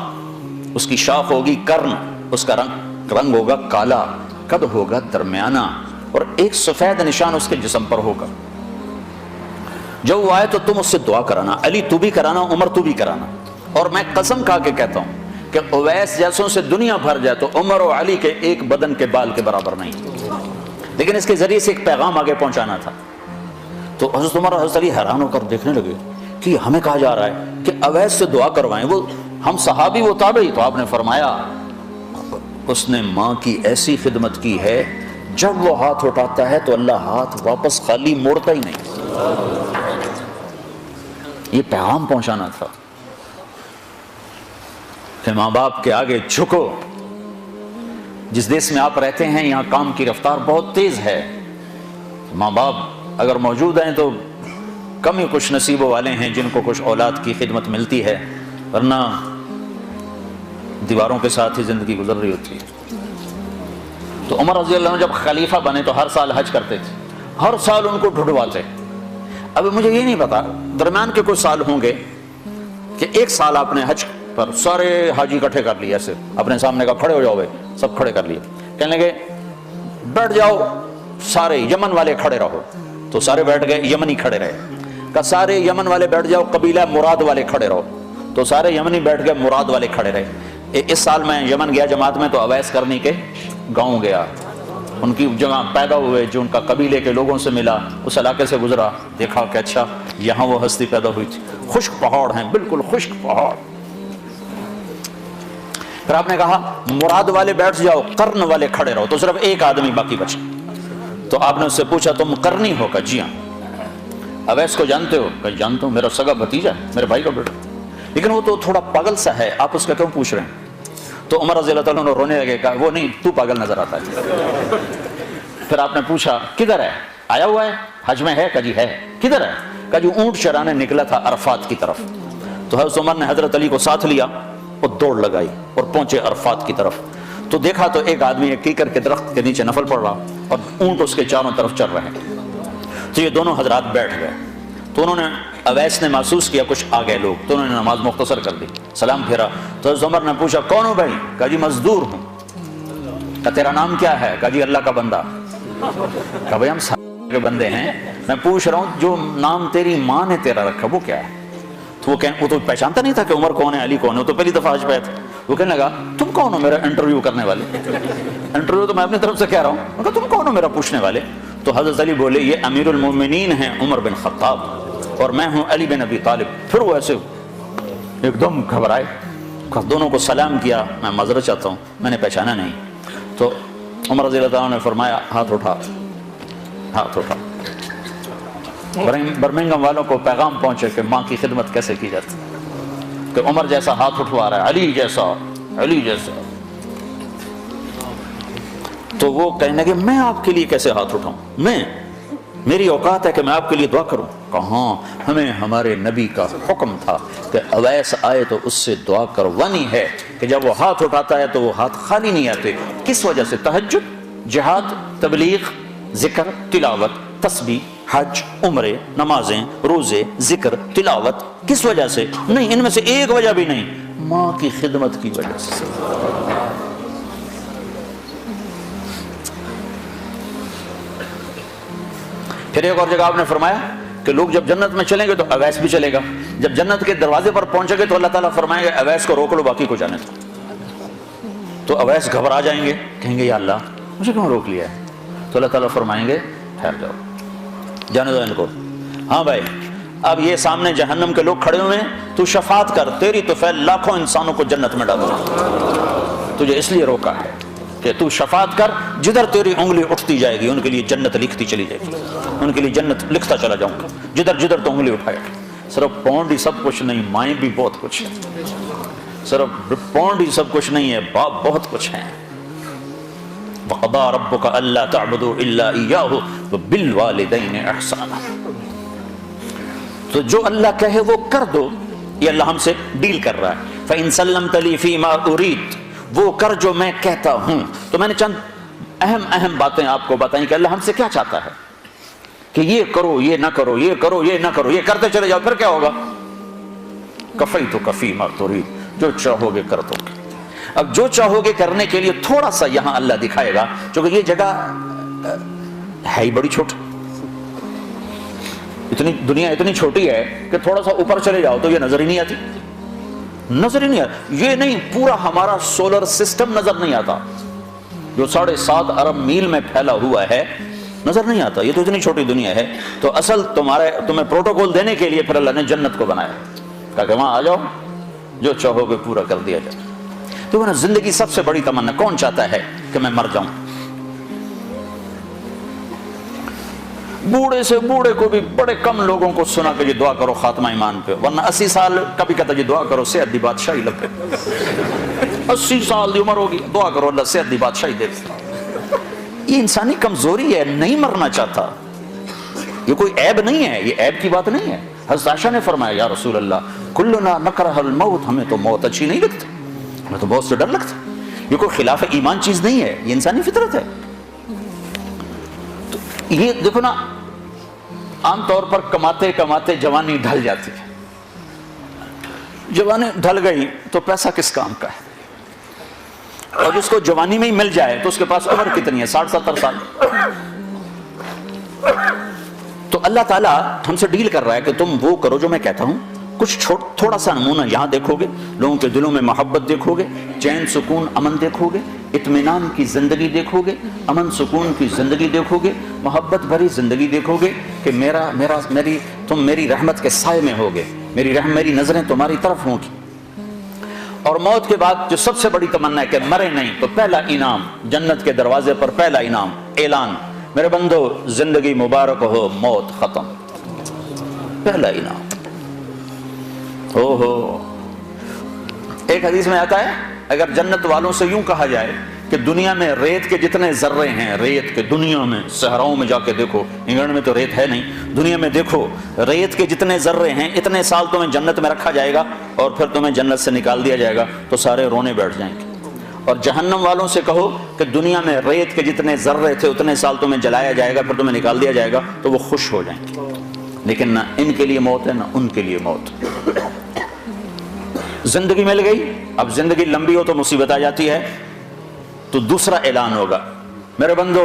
[SPEAKER 1] اس کی شاخ ہوگی کرن، اس کا رنگ ہوگا کالا، قد ہوگا درمیانہ، اور ایک سفید نشان اس کے جسم پر ہوگا۔ جب وہ آئے تو تم اس سے دعا کرانا، علی تو بھی کرانا، عمر تو بھی کرانا، اور میں قسم کھا کے کہتا ہوں کہ اویس جیسوں سے دنیا بھر جائے تو عمر و علی کے ایک بدن کے بال کے برابر نہیں، لیکن اس کے ذریعے سے ایک پیغام آگے پہنچانا تھا۔ تو حضرت عمر اور حضرت علی حیران ہو کر دیکھنے لگے کہ ہمیں کہا جا رہا ہے کہ اویس سے دعا کروائیں، وہ ہم صحابی وہ تابعی۔ تو آپ نے فرمایا اس نے ماں کی ایسی خدمت کی ہے جب وہ ہاتھ اٹھاتا ہے تو اللہ ہاتھ واپس خالی موڑتا ہی نہیں، یہ پیغام پہنچانا تھا کہ ماں باپ کے آگے جھکو۔ جس دیش میں آپ رہتے ہیں یہاں کام کی رفتار بہت تیز ہے، ماں باپ اگر موجود ہیں تو کم ہی خوش نصیبوں والے ہیں جن کو کچھ اولاد کی خدمت ملتی ہے، ورنہ دیواروں کے ساتھ ہی زندگی گزر رہی ہوتی ہے۔ تو عمر رضی اللہ عنہ جب خلیفہ بنے تو ہر سال حج کرتے تھے، ہر سال ان کو ڈھونڈواتے۔ اب مجھے یہ نہیں پتا درمیان کے کچھ سال ہوں گے کہ ایک سال آپ نے حج پر سارے حاجی اکٹھے کر لیے، ایسے اپنے سامنے کا کھڑے ہو جاؤ بھائی، سب کھڑے کر لیے، کہنے لگے بیٹھ جاؤ سارے یمن والے کھڑے رہو، تو سارے بیٹھ گئے، یمنی کھڑے رہے، کہ سارے یمن والے بیٹھ جاؤ قبیلہ مراد والے کھڑے رہو، تو سارے یمنی بیٹھ گئے، مراد والے کھڑے رہے۔ اس سال میں یمن گیا جماعت میں تو اویس کرنی کے گاؤں گیا، ان کی جگہ پیدا ہوئے، جو ان کا قبیلے کے لوگوں سے ملا، اس علاقے سے گزرا، دیکھا کہ اچھا یہاں وہ ہستی پیدا ہوئی تھی، خشک پہاڑ ہیں بالکل خشک پہاڑ۔ پھر آپ نے کہا مراد والے بیٹھ جاؤ، قرن والے کھڑے رہو، تو صرف ایک آدمی باقی بچا۔ تو آپ نے اس سے پوچھا تم قرنی ہو؟ کہ جی ہاں۔ اویس کو جانتے ہو؟ کہ جانتا ہوں، میرا سگا بھتیجا ہے، میرے بھائی کا بیٹا، لیکن وہ تو تھوڑا پاگل سا ہے، آپ اس کا کیوں پوچھ رہے ہیں؟ تو عمر رضی اللہ تعالیٰ عنہ رونے لگے، کہا وہ نہیں تو پاگل نظر آتا ہے۔ پھر آپ نے پوچھا کدھر ہے؟ آیا ہوا ہے حج میں ہے؟ کہ جی ہے۔ کدھر ہے؟ کہ جو اونٹ چرانے نکلا تھا عرفات کی طرف۔ تو حضرت عمر نے حضرت علی کو ساتھ لیا اور دوڑ لگائی اور پہنچے عرفات کی طرف، تو دیکھا تو ایک آدمی ایک کیکر کے درخت کے نیچے نفل پڑ رہا اور اونٹ اس کے چاروں طرف چل رہے ہیں۔ تو یہ دونوں حضرات بیٹھ گئے، تو انہوں نے اویس نے محسوس کیا کچھ آ گئے لوگ، تو انہوں نے نماز مختصر کر دی، سلام پھیرا۔ تو حضرت عمر نے پوچھا کون ہو بھائی؟ کہا جی مزدور ہوں۔ کہا تیرا نام کیا ہے؟ کہا جی اللہ کا بندہ۔ کہا بھائی ہم سارے کے بندے ہیں، میں پوچھ رہا ہوں جو نام تیری ماں نے تیرا رکھا وہ کیا ہے؟ تو وہ تو پہچانتا نہیں تھا کہ عمر کون ہے علی کون ہے، وہ تو پہلی دفعہ حج پہ تھا۔ وہ کہنے لگا تم کون ہو میرا انٹرویو کرنے والے؟ انٹرویو تو میں اپنی طرف سے کہہ رہا ہوں۔ کہا تم کون ہو میرا پوچھنے والے؟ تو حضرت علی بولے یہ امیر المومنین ہیں عمر بن خطاب اور میں ہوں علی بن ابی طالب۔ پھر وہ ایسے ایک دم گھبرائے، دونوں کو سلام کیا، میں معذرت چاہتا ہوں میں نے پہچانا نہیں۔ تو عمر رضی اللہ عنہ نے فرمایا ہاتھ اٹھا، ہاتھ اٹھا۔ برمنگم والوں کو پیغام پہنچے کہ ماں کی خدمت کیسے کی جاتی، کہ عمر جیسا ہاتھ اٹھوا رہا ہے، علی جیسا، علی جیسا۔ تو وہ کہنے لگے میں آپ کے لیے کیسے ہاتھ اٹھاؤں، میری اوقات ہے کہ میں آپ کے لیے دعا کروں؟ کہاں، ہمیں ہمارے نبی کا حکم تھا کہ اویس آئے تو اس سے دعا کروانی ہے، کہ جب وہ ہاتھ اٹھاتا ہے تو وہ ہاتھ خالی نہیں آتے۔ کس وجہ سے؟ تہجد، جہاد، تبلیغ، ذکر، تلاوت، تسبیح، حج، عمرے، نمازیں، روزے، ذکر، تلاوت، کس وجہ سے؟ نہیں، ان میں سے ایک وجہ بھی نہیں، ماں کی خدمت کی وجہ سے۔ پھر ایک اور جگہ آپ نے فرمایا کہ لوگ جب جنت میں چلیں گے تو اویس بھی چلے گا، جب جنت کے دروازے پر پہنچے گے تو اللہ تعالیٰ فرمائے گا اویس کو روک لو باقی کو جانے دو۔ تو اویس گھبرا جائیں گے، کہیں گے یا اللہ مجھے کیوں روک لیا ہے؟ تو اللہ تعالیٰ فرمائیں گے ٹھہر جاؤ، جانے دو ان کو۔ ہاں بھائی اب یہ سامنے جہنم کے لوگ کھڑے ہوئے ہیں، تو شفاعت کر، تیری تو فعل لاکھوں انسانوں کو جنت میں ڈالو، تجھے اس لیے روکا ہے کہ تو شفاعت کر، جدھر تیری انگلی اٹھتی جائے گی ان کے لیے جنت لکھتی چلی جائے گی، ان کے لیے جنت لکھتا چلا جاؤں گا، جدھر جدھر تو انگلی اٹھائے۔ صرف پونڈ ہی سب کچھ نہیں، مائیں بھی بہت کچھ ہے۔ صرف پونڈ ہی سب کچھ نہیں ہے، باپ بہت کچھ ہے. وَقَضَىٰ رَبُّكَ أَلَّا تَعْبُدُوا إِلَّا إِيَّاهُ وَبِالْوَالِدَيْنِ إِحْسَانًا. تو جو اللہ کہے وہ کر دو، یہ اللہ ہم سے ڈیل کر رہا ہے. فَإِن سَلَّمْتَ لِي فِي مَا أُرِيدُ، وہ کر جو میں کہتا ہوں. تو میں نے چند اہم باتیں آپ کو بتائیں کہ اللہ ہم سے کیا چاہتا ہے، کہ یہ کرو یہ نہ کرو، یہ کرو یہ نہ کرو، یہ کرتے چلے جاؤ، پھر کیا ہوگا؟ کفیتک فی ما ترید، جو چاہو گے کر دو گے. اب جو چاہو گے کرنے کے لیے تھوڑا سا یہاں اللہ دکھائے گا، چونکہ یہ جگہ ہے ہی بڑی چھوٹی، دنیا اتنی چھوٹی ہے کہ تھوڑا سا اوپر چلے جاؤ تو یہ نظر ہی نہیں آتی، نظر ہی نہیں آتی. یہ نہیں، پورا ہمارا سولر سسٹم نظر نہیں آتا جو 7.5 ارب میل میں پھیلا ہوا ہے، نظر نہیں آتا. یہ تو اتنی چھوٹی دنیا ہے. تو اصل تمہیں پروٹوکول دینے کے لیے پھر اللہ نے جنت کو بنایا، کہا کہ وہاں آ جاؤ، جو چاہو گے پورا کر دیا جائے. تو نا زندگی سب سے بڑی تمنا، کون چاہتا ہے کہ میں مر جاؤں؟ بوڑھے سے بوڑھے کو بھی بڑے کم لوگوں کو سنا کہ یہ دعا کرو خاتمہ ایمان پہ، ورنہ 80 سال کبھی کہتا یہ دعا کرو صحت دی بادشاہی لگے. 80 سال دی عمر ہوگی، دعا کرو اللہ صحت دی بادشاہی دے. یہ انسانی کمزوری ہے، نہیں مرنا چاہتا. یہ کوئی عیب نہیں ہے، یہ عیب کی بات نہیں ہے. حضرت عائشہ نے فرمایا یا رسول اللہ کلنا نکرہ الموت، ہمیں تو موت اچھی نہیں لگتی، ہمیں تو بہت سے ڈر لگتا. یہ کوئی خلاف ایمان چیز نہیں ہے، یہ انسانی فطرت ہے. تو یہ دیکھو نا، عام طور پر کماتے کماتے جوانی ڈھل جاتی ہے. جوانی ڈھل گئی تو پیسہ کس کام کا ہے؟ اور جس کو جوانی میں ہی مل جائے تو اس کے پاس عمر کتنی ہے؟ 60-70 سال. تو اللہ تعالیٰ ہم سے ڈیل کر رہا ہے کہ تم وہ کرو جو میں کہتا ہوں. کچھ تھوڑا سا نمونہ یہاں دیکھو گے، لوگوں کے دلوں میں محبت دیکھو گے، چین سکون امن دیکھو گے، اطمینان کی زندگی دیکھو گے، امن سکون کی زندگی دیکھو گے، محبت بھری زندگی دیکھو گے کہ تم میری رحمت کے سائے میں ہوگے، میری نظریں تمہاری طرف ہوں گی. اور موت کے بعد جو سب سے بڑی تمنا ہے کہ مرے نہیں، تو پہلا انعام جنت کے دروازے پر، پہلا انعام اعلان، میرے بندو زندگی مبارک ہو، موت ختم. پہلا انعام. ایک حدیث میں آتا ہے اگر جنت والوں سے یوں کہا جائے کہ دنیا میں ریت کے جتنے ذرے ہیں، ریت کے دنیا میں صحراؤں میں جا کے دیکھو، انگلینڈ میں تو ریت ہے نہیں، دنیا میں دیکھو ریت کے جتنے ذرے ہیں، اتنے سال تمہیں جنت میں رکھا جائے گا اور پھر تمہیں جنت سے نکال دیا جائے گا تو سارے رونے بیٹھ جائیں گے. اور جہنم والوں سے کہو کہ دنیا میں ریت کے جتنے ذرے تھے اتنے سال تمہیں جلایا جائے گا، پھر تمہیں نکال دیا جائے گا تو وہ خوش ہو جائیں گے. لیکن نہ ان کے لیے موت ہے نہ ان کے لیے موت. زندگی مل گئی، اب زندگی لمبی ہو تو مصیبت آ جاتی ہے. تو دوسرا اعلان ہوگا میرے بندو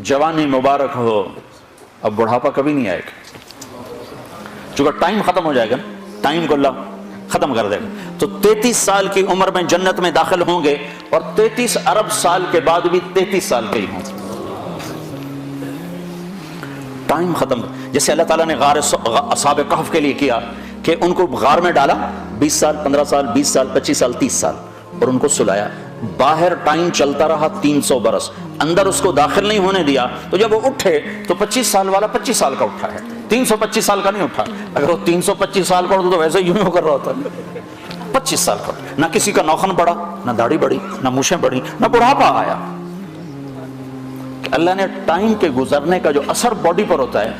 [SPEAKER 1] جوانی مبارک ہو، اب بڑھاپا کبھی نہیں آئے گا، چونکہ ٹائم ختم ہو جائے گا، ٹائم کو اللہ ختم کر دے گا. تو 33 سال کی عمر میں جنت میں داخل ہوں گے اور 33 ارب سال کے بعد بھی 33 سال کے ہی ہوں گے. ٹائم ختم. جیسے اللہ تعالیٰ نے غار اصحاب کہف کے لیے کیا کہ ان کو غار میں ڈالا 20 سال 15 سال 20 سال 25 سال 30 سال اور ان کو سلایا. باہر ٹائم چلتا رہا 300 برس، اندر اس کو داخل نہیں ہونے دیا. تو جب وہ اٹھے تو 25 سال والا 25 سال کا اٹھا ہے، 325 سال کا نہیں اٹھا. اگر وہ 325 سال کا اٹھا تو ویسے یوں کر رہا ہوتا. 25 سال کا نہ کسی کا نوخن بڑھا، نہ داڑھی بڑھی، نہ مونچھیں بڑھی، نہ بڑھاپا آیا. اللہ نے ٹائم کے گزرنے کا جو اثر باڈی پر ہوتا ہے،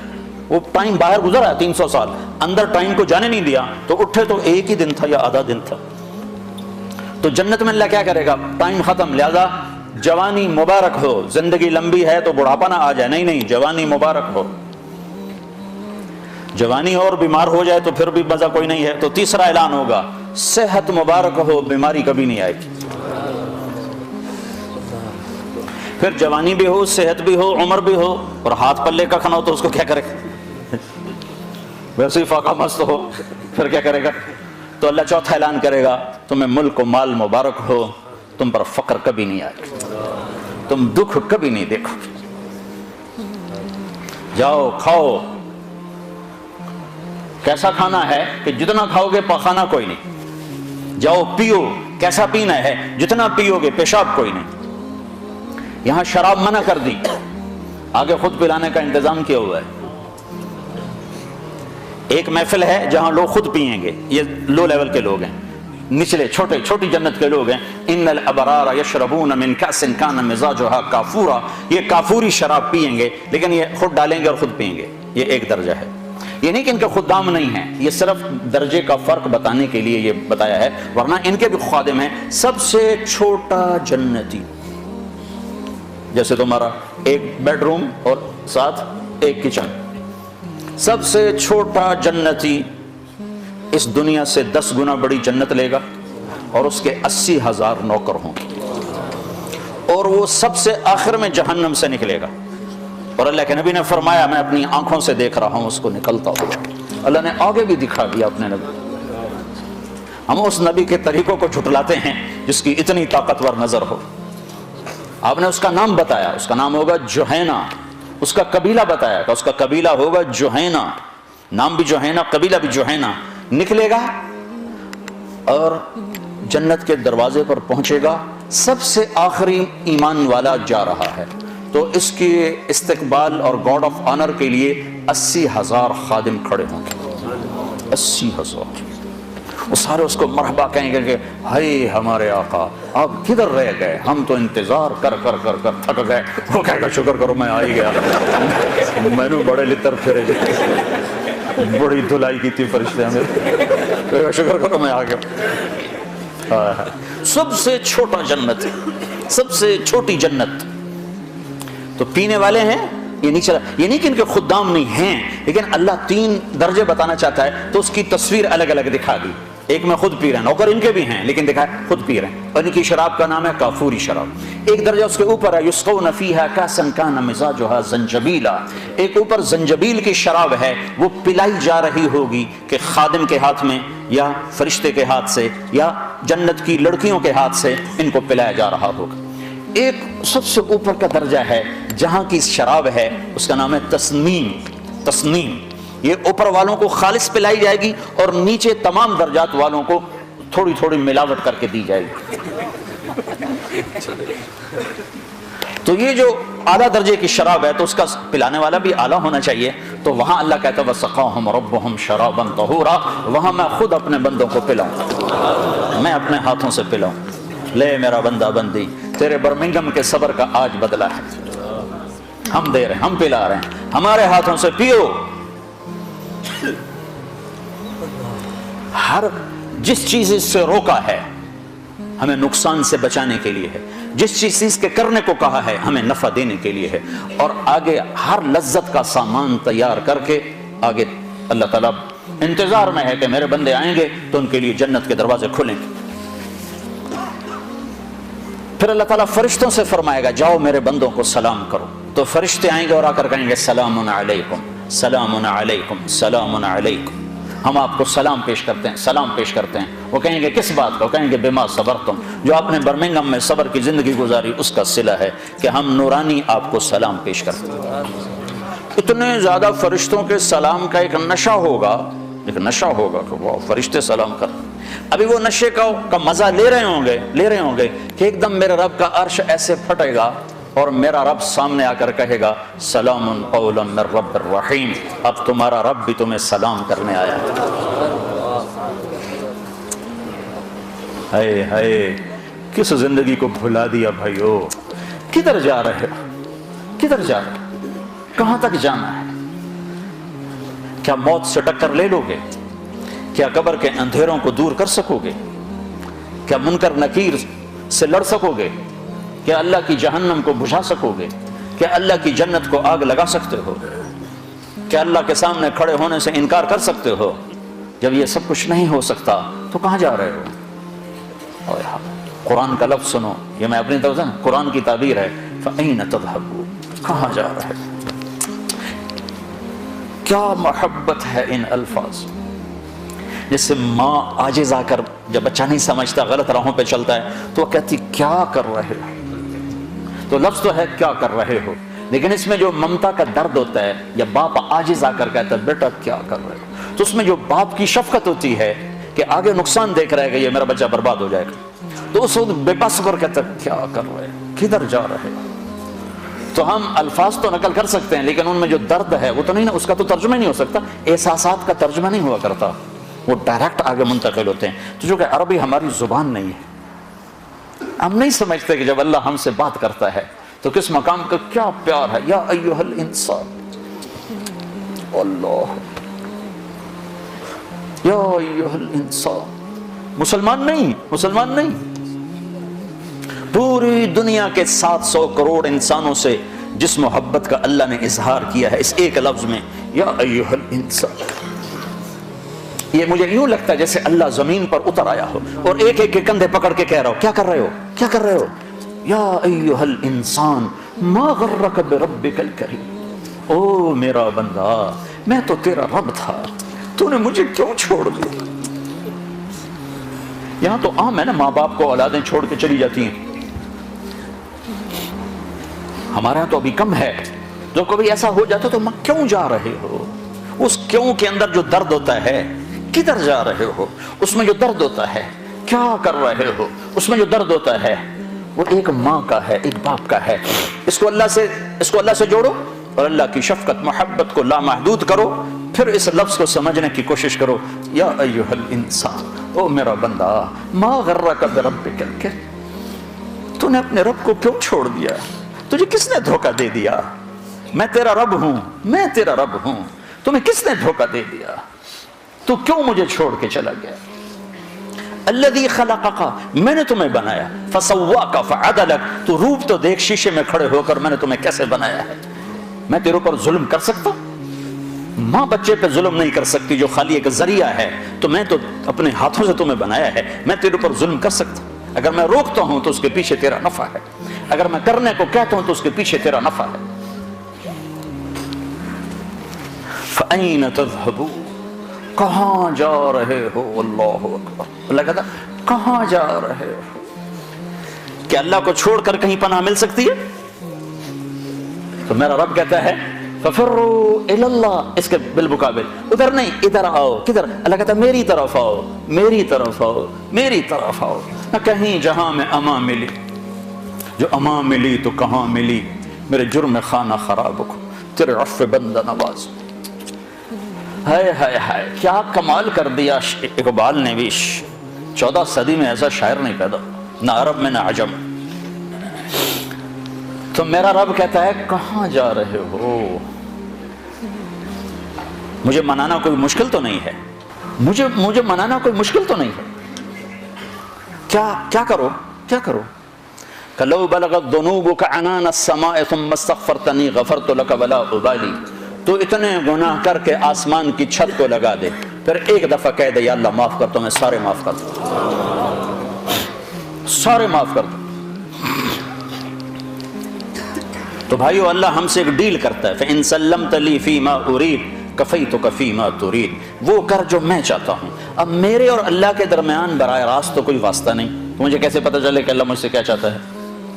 [SPEAKER 1] وہ ٹائم باہر گزرا ہے 300 سال، اندر ٹائم کو جانے نہیں دیا تو اٹھے تو ایک ہی دن تھا یا آدھا دن تھا. تو جنت میں اللہ کیا کرے گا؟ ٹائم ختم. لہذا جوانی مبارک ہو، زندگی لمبی ہے تو بڑھاپا نہ آ جائے، نہیں جوانی مبارک ہو. جوانی اور بیمار ہو جائے تو پھر بھی مزہ کوئی نہیں ہے. تو تیسرا اعلان ہوگا صحت مبارک ہو، بیماری کبھی نہیں آئے گی. پھر جوانی بھی ہو، صحت بھی ہو، عمر بھی ہو اور ہاتھ پلے کا کھانا ہو تو اس کو کیا کرے گا؟ ویسے ہی فاقہ مست ہو پھر کیا کرے گا؟ تو اللہ چوتھا اعلان کرے گا تمہیں ملک و مال مبارک ہو، تم پر فقر کبھی نہیں آئے گا، تم دکھ کبھی نہیں دیکھو گے. جاؤ کھاؤ. کیسا کھانا ہے کہ جتنا کھاؤ گے پخانا کوئی نہیں. جاؤ پیو. کیسا پینا ہے؟ جتنا پیو گے پیشاب کوئی نہیں. یہاں شراب منع کر دی، آگے خود پلانے کا انتظام کیا ہوا ہے. ایک محفل ہے جہاں لوگ خود پئیں گے، یہ لو لیول کے لوگ ہیں. نچلے چھوٹی جنت کے لوگ ہیں. ان الابرار یشربون من کأس کان مزاجها کافورا، یہ کافوری شراب پئیں گے لیکن یہ خود ڈالیں گے اور خود پئیں گے. یہ ایک درجہ ہے. یہ نہیں کہ ان کے خدام نہیں ہیں، یہ صرف درجے کا فرق بتانے کے لیے یہ بتایا ہے، ورنہ ان کے بھی خادم ہیں. سب سے چھوٹا جنتی، جیسے تمہارا ایک بیڈ روم اور ساتھ ایک کچن، سب سے چھوٹا جنتی اس دنیا سے 10 گنا بڑی جنت لے گا اور اس کے 80,000 نوکر ہوں گے، اور وہ سب سے آخر میں جہنم سے نکلے گا. اور اللہ کے نبی نے فرمایا میں اپنی آنکھوں سے دیکھ رہا ہوں اس کو نکلتا ہوا. اللہ نے آگے بھی دکھا دیا اپنے نبی. ہم اس نبی کے طریقوں کو جھٹلاتے ہیں جس کی اتنی طاقتور نظر ہو. آپ نے اس کا نام بتایا، اس کا نام ہوگا جوہینا. اس کا قبیلہ بتایا کہ اس کا قبیلہ ہوگا جوہینا. نام بھی جوہینا، قبیلہ بھی جوہینا. نکلے گا اور جنت کے دروازے پر پہنچے گا. سب سے آخری ایمان والا جا رہا ہے تو اس کے استقبال اور گارڈ آف آنر کے لیے 80,000 خادم کھڑے ہوں گے. 80,000. وہ سارے اس کو مرحبا کہیں گے کہ ہائے ہمارے آقا آپ کدھر رہ گئے، ہم تو انتظار کر کر کر کر تھک گئے. وہ کہے گا شکر کرو میں آ ہی گیا، میں نے بڑے لطر پھرے بڑی دھلائی کی تھی فرشتے ہمیں، شکر کرو میں آ گیا. سب سے چھوٹا جنت، سب سے چھوٹی جنت. تو پینے والے ہیں، یہ نہیں چلا، یہ نہیں کہ ان کے خدام نہیں ہیں، لیکن اللہ 3 درجے بتانا چاہتا ہے تو اس کی تصویر الگ الگ دکھا دی. ایک میں خود پی رہے ہیں، نوکر ان کے بھی ہیں لیکن دکھا خود پی رہے ہیں، اور ان کی شراب کا نام ہے کافوری شراب. ایک درجہ اس کے اوپر ہے یسقون فیہا کاسا کان مزاجھا زنجبیلا. ایک اوپر زنجبیل کی شراب ہے، وہ پلائی جا رہی ہوگی کہ خادم کے ہاتھ میں یا فرشتے کے ہاتھ سے یا جنت کی لڑکیوں کے ہاتھ سے ان کو پلایا جا رہا ہوگا. ایک سب سے اوپر کا درجہ ہے جہاں کی شراب ہے، اس کا نام ہے تسنیم. تسنیم یہ اوپر والوں کو خالص پلائی جائے گی اور نیچے تمام درجات والوں کو تھوڑی تھوڑی ملاوٹ کر کے دی جائے گی. تو یہ جو اعلیٰ درجے کی شراب ہے تو اس کا پلانے والا بھی اعلیٰ ہونا چاہیے. تو وہاں اللہ کہتا ہے وَسَقَاهُمْ رَبُّهُمْ شَرَابًا طَهُورًا، وہاں میں خود اپنے بندوں کو پلاؤں، میں اپنے ہاتھوں سے پلاؤں. لے میرا بندہ بندی، تیرے برمنگم کے صبر کا آج بدلہ ہے، ہم دے رہے ہیں، ہم پلا رہے ہیں، ہمارے ہاتھوں سے پیو. ہر جس چیز سے روکا ہے ہمیں نقصان سے بچانے کے لیے ہے، جس چیز کے کرنے کو کہا ہے ہمیں نفع دینے کے لیے ہے، اور آگے ہر لذت کا سامان تیار کر کے آگے اللہ تعالیٰ انتظار میں ہے کہ میرے بندے آئیں گے تو ان کے لیے جنت کے دروازے کھلیں گے. پھر اللہ تعالیٰ فرشتوں سے فرمائے گا جاؤ میرے بندوں کو سلام کرو. تو فرشتے آئیں گے اور آ کر کہیں گے سلام علیکم سلام علیکم سلام علیکم. ہم آپ کو سلام پیش کرتے ہیں، سلام پیش کرتے ہیں. وہ کہیں گے کس بات کا؟ کہیں گے بما صبرتم، جو آپ نے برمنگم میں صبر کی زندگی گزاری اس کا صلہ ہے کہ ہم نورانی آپ کو سلام پیش کرتے ہیں. اتنے زیادہ فرشتوں کے سلام کا ایک نشہ ہوگا، ایک نشہ ہوگا کہ وہ فرشتے سلام کرتے ہیں. ابھی وہ نشے کا مزہ لے رہے ہوں گے کہ ایک دم میرے رب کا عرش ایسے پھٹے گا اور میرا رب سامنے آ کر کہے گا سلام قولا من رب الرحیم، اب تمہارا رب بھی تمہیں سلام کرنے آیا ہے. ہائے ہائے کس زندگی کو بھلا دیا بھائیو. کدھر جا رہے ہو، کدھر جا رہے ہو، کہاں تک جانا ہے؟ کیا موت سے ٹکر لے لو گے؟ کیا قبر کے اندھیروں کو دور کر سکو گے؟ کیا منکر نکیر سے لڑ سکو گے؟ کیا اللہ کی جہنم کو بجھا سکو گے؟ کیا اللہ کی جنت کو آگ لگا سکتے ہو؟ کیا اللہ کے سامنے کھڑے ہونے سے انکار کر سکتے ہو؟ جب یہ سب کچھ نہیں ہو سکتا تو کہاں جا رہے ہو؟ قرآن کا لفظ سنو، یہ میں اپنی طرف سے قرآن کی تعبیر ہے. فَأَيْنَ تَذْهَبُونَ، کہاں جا رہے ہو؟ کیا محبت ہے ان الفاظ. جیسے ماں عاجز آ کر جب بچہ نہیں سمجھتا غلط راہوں پہ چلتا ہے تو وہ کہتی کیا کر رہے ہو. تو لفظ تو ہے کیا کر رہے ہو، لیکن اس میں جو ممتا کا درد ہوتا ہے، یا باپ عاجز آ کر کہتا ہے بیٹا کیا کر رہے ہو، تو اس میں جو باپ کی شفقت ہوتی ہے کہ آگے نقصان دیکھ رہا ہے کہ یہ میرا بچہ برباد ہو جائے گا، تو اس وقت بے بس پر کہتا ہے کیا کر رہے ہو، کدھر جا رہے ہو. تو ہم الفاظ تو نقل کر سکتے ہیں لیکن ان میں جو درد ہے وہ تو نہیں نا، اس کا تو ترجمہ نہیں ہو سکتا، احساسات کا ترجمہ نہیں ہوا کرتا. وہ ڈائریکٹ آگے منتقل ہوتے ہیں. تو جو کہ عربی ہماری زبان نہیں ہے، ہم نہیں سمجھتے کہ جب اللہ ہم سے بات کرتا ہے تو کس مقام کا کیا پیار ہے. یا ایھا الانسان، اللہ، یا ایھا الانسان. مسلمان نہیں، پوری دنیا کے 700 کروڑ انسانوں سے جس محبت کا اللہ نے اظہار کیا ہے اس ایک لفظ میں، یا ایھا الانسان. یہ مجھے یوں لگتا ہے جیسے اللہ زمین پر اتر آیا ہو اور ایک ایک کے کندھے پکڑ کے کہہ رہا ہو، کیا کر رہے ہو، یا ایھا الانسان ما غرک بربک الکریم. او میرا بندہ، میں تو تیرا رب تھا، تو نے مجھے کیوں چھوڑ دیا. یہاں تو عام ہے نا، ماں باپ کو اولادیں چھوڑ کے چلی جاتی ہیں. ہمارے یہاں تو ابھی کم ہے. جو کبھی ایسا ہو جاتا تو ماں کیوں جا رہے ہو، اس کیوں کے اندر جو درد ہوتا ہے، کدھر جا رہے ہو اس میں جو درد ہوتا ہے، کیا کر رہے ہو اس میں جو درد ہوتا ہے، وہ ایک ماں کا ہے، ایک باپ کا ہے. اس کو اللہ سے جوڑو اور اللہ کی شفقت محبت کو لامحدود کرو. پھر اس لفظ کو سمجھنے کی کوشش کرو، یا ایھا الانسان، او میرا بندہ، ما غرک بربک الکریم، تو نے اپنے رب کو کیوں چھوڑ دیا، تجھے کس نے دھوکہ دے دیا. میں تیرا رب ہوں، تمہیں کس نے دھوکہ دے دیا، تو کیوں مجھے چھوڑ کے چلا گیا. الذی خلقک، میں نے تمہیں بنایا، فسواک فعدلک، تو روپ تو دیکھ شیشے میں کھڑے ہو کر میں نے تمہیں کیسے بنایا ہے. میں تیرے اوپر ظلم کر سکتا ہوں؟ ماں بچے پہ ظلم نہیں کر سکتی جو خالی ایک ذریعہ ہے. تو میں تو اپنے ہاتھوں سے تمہیں بنایا ہے، میں تیرے اوپر ظلم کر سکتا ہوں؟ اگر میں روکتا ہوں تو اس کے پیچھے تیرا نفع ہے، اگر میں کرنے کو کہتا ہوں تو اس کے پیچھے تیرا نفع ہے. فَأَيْنَ تَذْهَبُونَ، کہاں جا رہے ہو. اللہ اکبر. اللہ کہتا کہاں جا رہے ہو. کہ اللہ کو چھوڑ کر کہیں پناہ مل سکتی ہے؟ تو میرا رب کہتا ہے فَفِرُّوا إِلَى اللَّهِ، اس کے بالمقابل ادھر نہیں، ادھر آؤ. کدھر؟ اللہ کہتا میری طرف آؤ. نہ کہیں جہاں میں امان ملی، جو امان ملی تو کہاں ملی. میرے جرم خانہ خراب کو، تیرے عفو بندہ نواز. ہائے ہائے ہائے، کیا کمال کر دیا. اقبال نے بھی 14 صدی میں ایسا شاعر نہیں پیدا، نہ عرب میں نہ عجم. تو میرا رب کہتا ہے کہاں جا رہے ہو. مجھے منانا کوئی مشکل تو نہیں ہے، مجھے منانا کوئی مشکل تو نہیں ہے. کیا کرو. لو بلغت ذنوبک عنان السماء ثم استغفرتنی غفرت لک ولا ابالی. تو اتنے گناہ کر کے آسمان کی چھت کو لگا دے، پھر ایک دفعہ کہہ دے یا اللہ معاف کر دو، میں سارے معاف کر دو. تو بھائیو، اللہ ہم سے ایک ڈیل کرتا ہے. فَإِن سَلَّمْتَ لِي فِي مَا أُرِيدُ كَفَيْتُكَ فِي مَا تُرِيدُ. وہ کر جو میں چاہتا ہوں. اب میرے اور اللہ کے درمیان براہ راست تو کوئی واسطہ نہیں. تو مجھے کیسے پتہ چلے کہ اللہ مجھ سے کیا چاہتا ہے،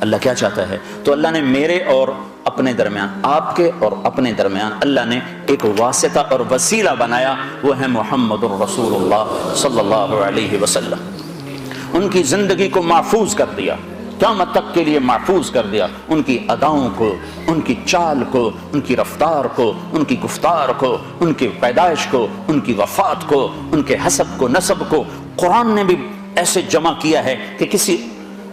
[SPEAKER 1] اللہ کیا چاہتا ہے. تو اللہ نے میرے اور اپنے درمیان، آپ کے اور اپنے درمیان اللہ نے ایک واسطہ اور وسیلہ بنایا، وہ ہے محمد الرسول اللہ صلی اللہ علیہ وسلم. ان کی زندگی کو محفوظ کر دیا، قیامت تک کے لیے محفوظ کر دیا. ان کی اداؤں کو، ان کی چال کو، ان کی رفتار کو، ان کی گفتار کو، ان کی پیدائش کو، ان کی وفات کو، ان کے حسب کو، نسب کو قرآن نے بھی ایسے جمع کیا ہے کہ کسی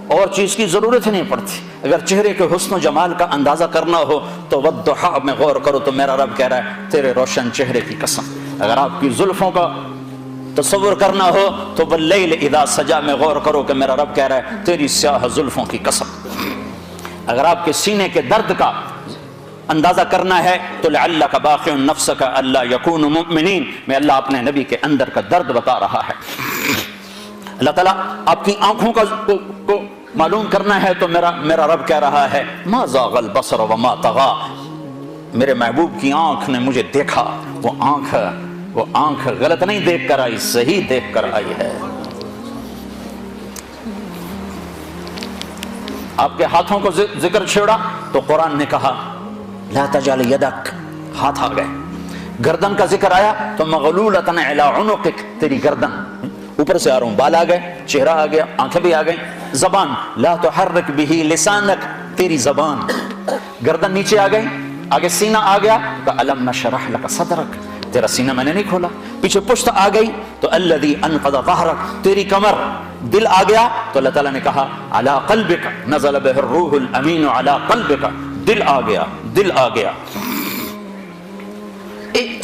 [SPEAKER 1] اور چیز کی ضرورت نہیں پڑتی. اگر چہرے کے حسن و جمال کا اندازہ کرنا ہو تو والضحیٰ میں غور کرو تو میرا رب کہہ رہا ہے تیرے روشن چہرے کی قسم. اگر آپ کی زلفوں کا تصور کرنا ہو تو واللیل اذا سجا میں غور کرو کہ میرا رب کہہ رہا ہے تیری سیاہ زلفوں کی قسم. اگر آپ کے سینے کے درد کا اندازہ کرنا ہے تو لعلک باخع نفسک الا یکونوا مؤمنین میں اللہ اپنے نبی کے اندر کا درد بتا رہا ہے. اللہ تعالیٰ آپ کی آنکھوں کو معلوم کرنا ہے تو میرا رب کہہ رہا ہے ما زاغ البصر وما طغى. میرے محبوب کی آنکھ نے مجھے دیکھا، وہ آنکھ غلط نہیں دیکھ کر آئی، صحیح دیکھ کر آئی ہے. آپ کے ہاتھوں کو ذکر چھیڑا تو قرآن نے کہا لا تجعل یدک، ہاتھ آ گئے. گردن کا ذکر آیا تو مغلولۃ علی عنقک، تیری گردن اوپر سے آ رہا ہوں، بال آ گئے، چہرہ آ گیا، آنکھیں بھی آ گئیں. زبان لا تحرک بہ لسانک، تیری زبان. گردن نیچے آ گئی، آگے سینہ آ گیا تو الم نشرح لک صدرک، تیرا سینہ میں نے نہیں کھولا. پیچھے پشت آ گئی تو الذی انقض ظہرک، تیری کمر، دل آ گیا تو اللہ تعالیٰ نے کہا علی قلبک نزل بہ الروح الامین علی قلبک، دل آ گیا، دل آ گیا.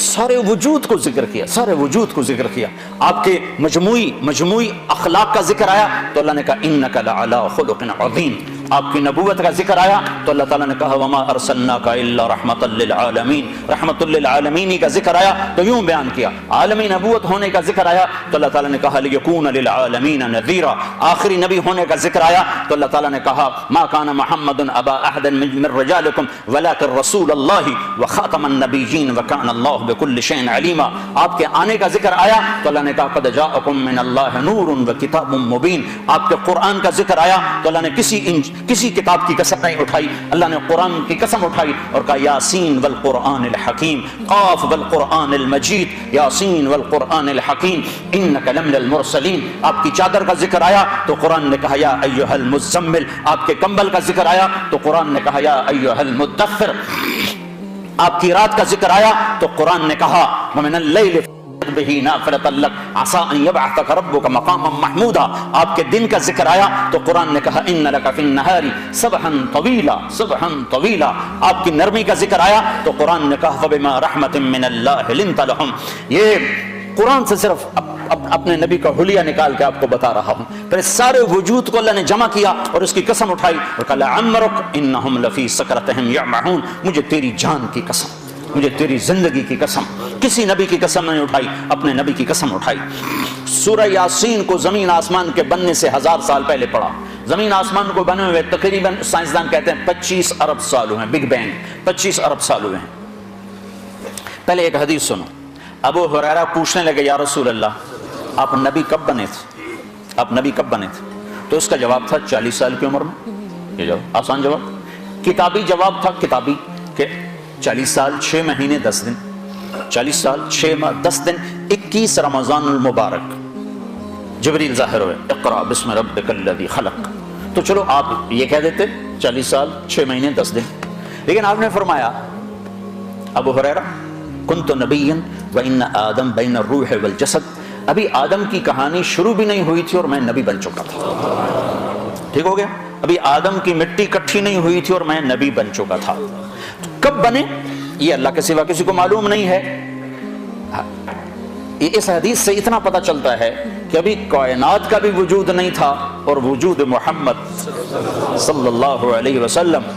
[SPEAKER 1] سارے وجود کو ذکر کیا، سارے وجود کو ذکر کیا. آپ کے مجموعی اخلاق کا ذکر آیا تو اللہ نے کہا انک لعلی خلق عظیم. آپ کی نبوت کا ذکر آیا تو اللہ تعالیٰ نے کہا وما ارسلناک الا رحمۃ للعالمین. رحمۃ للعالمین کا ذکر آیا تو یوں بیان کیا. عالمی نبوت ہونے کا ذکر آیا تو اللہ تعالیٰ نے کہا لیکون للعالمین نذیرا. آخری نبی ہونے کا ذکر آیا تو اللہ تعالیٰ نے کہا ما کان محمد ابا احد من رجالکم ولکن رسول اللہ وخاتم النبیین وکان اللہ بکل شیء علیما. آپ کے آنے کا ذکر آیا تو اللہ نے کہا قد جاءکم من اللہ نور وکتاب مبین. آپ کے قرآن کا ذکر آیا تو اللہ نے کسی کتاب کی قسم نہیں اٹھائی، اللہ نے قرآن کی قسم اٹھائی اور کہا یاسین والقرآن الحکیم، قاف والقرآن المجید، یاسین والقرآن الحکیم انک لمن المرسلین. آپ کی چادر کا ذکر آیا تو قرآن نے کہا یا ایھا المزمل. آپ کے کمبل کا ذکر آیا تو قرآن نے کہا یا ایھا المدثر. آپ کی رات کا ذکر آیا تو قرآن نے کہا ومن اللیل بہی نافلۃ لک عسیٰ ان یبعثک ربک مقاما محمودا. آپ کے دن کا ذکر آیا تو قرآن نے کہا ان لک فی النہار سبحا طویلا، سبحا طویلا. آپ کی نرمی کا ذکر آیا تو قرآن نے کہا فبما رحمۃ من اللہ لنت لہم. یہ قرآن سے صرف اپنے نبی کا حلیہ نکال کے آپ کو بتا رہا ہوں. پھر سارے وجود کو اللہ نے جمع کیا اور اس کی قسم اٹھائی اور کہا لعمرک انہم لفی سکرتہم یعمہون. مجھے تیری جان کی قسم، مجھے تیری زندگی کی قسم. کسی نبی کی قسم نہیں اٹھائی، اپنے نبی کی قسم اٹھائی. سورہ یاسین کو زمین آسمان کے بننے سے 1000 سال پہلے پڑھا. زمین آسمان کو بنے ہوئے تقریباً سائنسدان کہتے ہیں 25 ارب سال ہوئے ہیں. بگ بینگ 25 ارب سال ہوئے ہیں. پہلے ایک حدیث سنو. ابو ہریرہ پوچھنے لگے یا رسول اللہ آپ نبی کب بنے تھے؟ آپ نبی کب بنے تھے؟ تو اس کا جواب تھا 40 سال کی عمر میں. یہ جواب آسان جواب، کتابی جواب تھا، کتابی کہ 40 سال 6 مہینے 10 دن، 40 سال 6 ماہ 10 دن. 21 رمضان المبارک جبریل ظاہر ہوئے اقرا بسم ربک الذی خلق. تو چلو آپ یہ کہہ دیتے 40 سال 6 مہینے 10 دن. لیکن آپ نے فرمایا ابو ہریرہ کنت نبیا وان آدم بین الروح والجسد. ابھی آدم کی کہانی شروع بھی نہیں ہوئی تھی اور میں نبی بن چکا تھا. ٹھیک ہو گیا؟ ابھی آدم کی مٹی کٹھی نہیں ہوئی تھی اور میں نبی بن چکا تھا. کب بنے یہ اللہ کے سوا کسی کو معلوم نہیں ہے. اس حدیث سے اتنا پتہ چلتا ہے کہ ابھی کائنات کا بھی وجود نہیں تھا اور وجود محمد صلی اللہ علیہ وسلم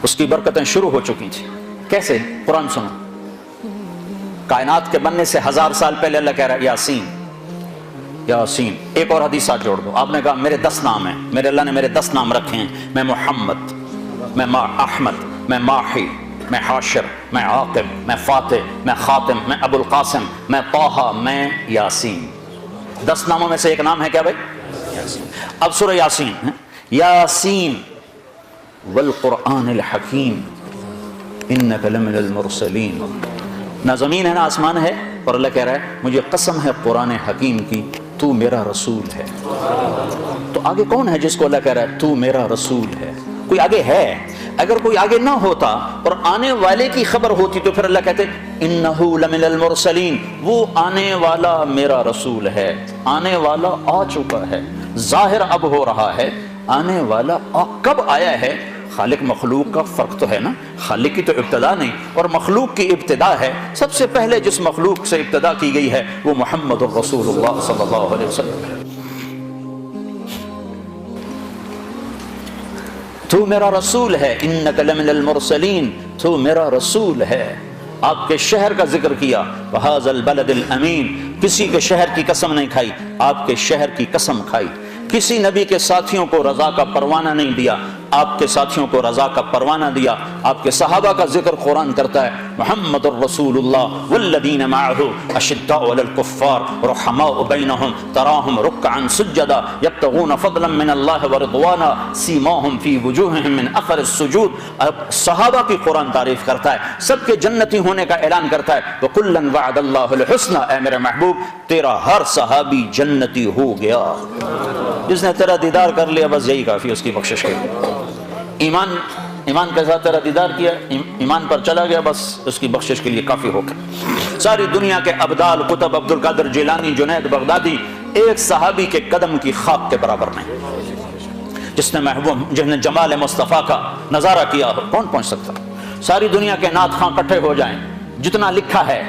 [SPEAKER 1] اس کی برکتیں شروع ہو چکی تھی. کیسے؟ قرآن سنو. کائنات کے بننے سے 1000 سال پہلے اللہ کہہ رہا ہے یاسین، یاسین. ایک اور حدیث ساتھ جوڑ دو. آپ نے کہا میرے 10 نام ہیں، میرے اللہ نے میرے 10 نام رکھے ہیں. میں محمد، میں احمد، میں ماحی، میں حاشر، میں عاقب، میں فاتح، میں خاتم، میں ابو القاسم، میں طٰہٰ، میں یاسین. 10 ناموں میں سے ایک نام ہے کیا بھائی؟ یاسین. اب سورہ یاسین، یاسین والقرآن الحکیم انک لمن المرسلین. نہ زمین ہے نہ آسمان ہے اور اللہ کہہ رہا ہے مجھے قسم ہے قرآن حکیم کی تو میرا رسول ہے. تو آگے کون ہے جس کو اللہ کہہ رہا ہے تو میرا رسول ہے؟ کوئی آگے ہے. اگر کوئی آگے نہ ہوتا اور آنے والے کی خبر ہوتی تو پھر اللہ کہتے انہ لمن المرسلین، وہ آنے والا میرا رسول ہے. آنے والا آ چکا ہے، ظاہر اب ہو رہا ہے. آنے والا کب آیا ہے؟ خالق مخلوق کا فرق تو ہے نا. خالق کی تو ابتدا نہیں اور مخلوق کی ابتدا ہے. سب سے پہلے جس مخلوق سے ابتدا کی گئی ہے وہ محمد الرسول اللہ صلی اللہ علیہ وسلم ہے. تو میرا رسول ہے، انک لمن المرسلین، تو میرا رسول ہے. آپ کے شہر کا ذکر کیا وہذا البلد الامین. کسی کے شہر کی قسم نہیں کھائی، آپ کے شہر کی قسم کھائی. کسی نبی کے ساتھیوں کو رضا کا پروانہ نہیں دیا، آپ کے ساتھیوں کو رضا کا پروانہ دیا. آپ کے صحابہ کا ذکر قرآن کرتا ہے محمد الرسول اللہ والذین معہ اشداء علی الکفار رحماء بینہم تراہم رکعا سجدا یبتغون فضلا من اللہ ورضوانا سیماہم فی وجوہہم من اثر السجود. صحابہ کی قرآن تعریف کرتا ہے، سب کے جنتی ہونے کا اعلان کرتا ہے. وکلا وعد اللہ الحسنى. اے میرے محبوب تیرا ہر صحابی جنتی ہو گیا. جس نے تیرا دیدار کر لیا بس یہی کافی اس کی بخشش کے لیے. ایمان ایمان کے ساتھ تیرا دیدار کیا، ایمان پر چلا گیا، بس اس کی بخشش کے لیے کافی ہو گیا۔ ساری دنیا کے ابدال، قطب، عبد القادر جیلانی، جنید بغدادی، ایک صحابی کے قدم کی خاک کے برابر نہیں۔ جس نے جمال مصطفیٰ کا نظارہ کیا ہو، کون پہنچ سکتا؟ ساری دنیا کے نعت خواں اکٹھے ہو جائیں، جتنا لکھا ہے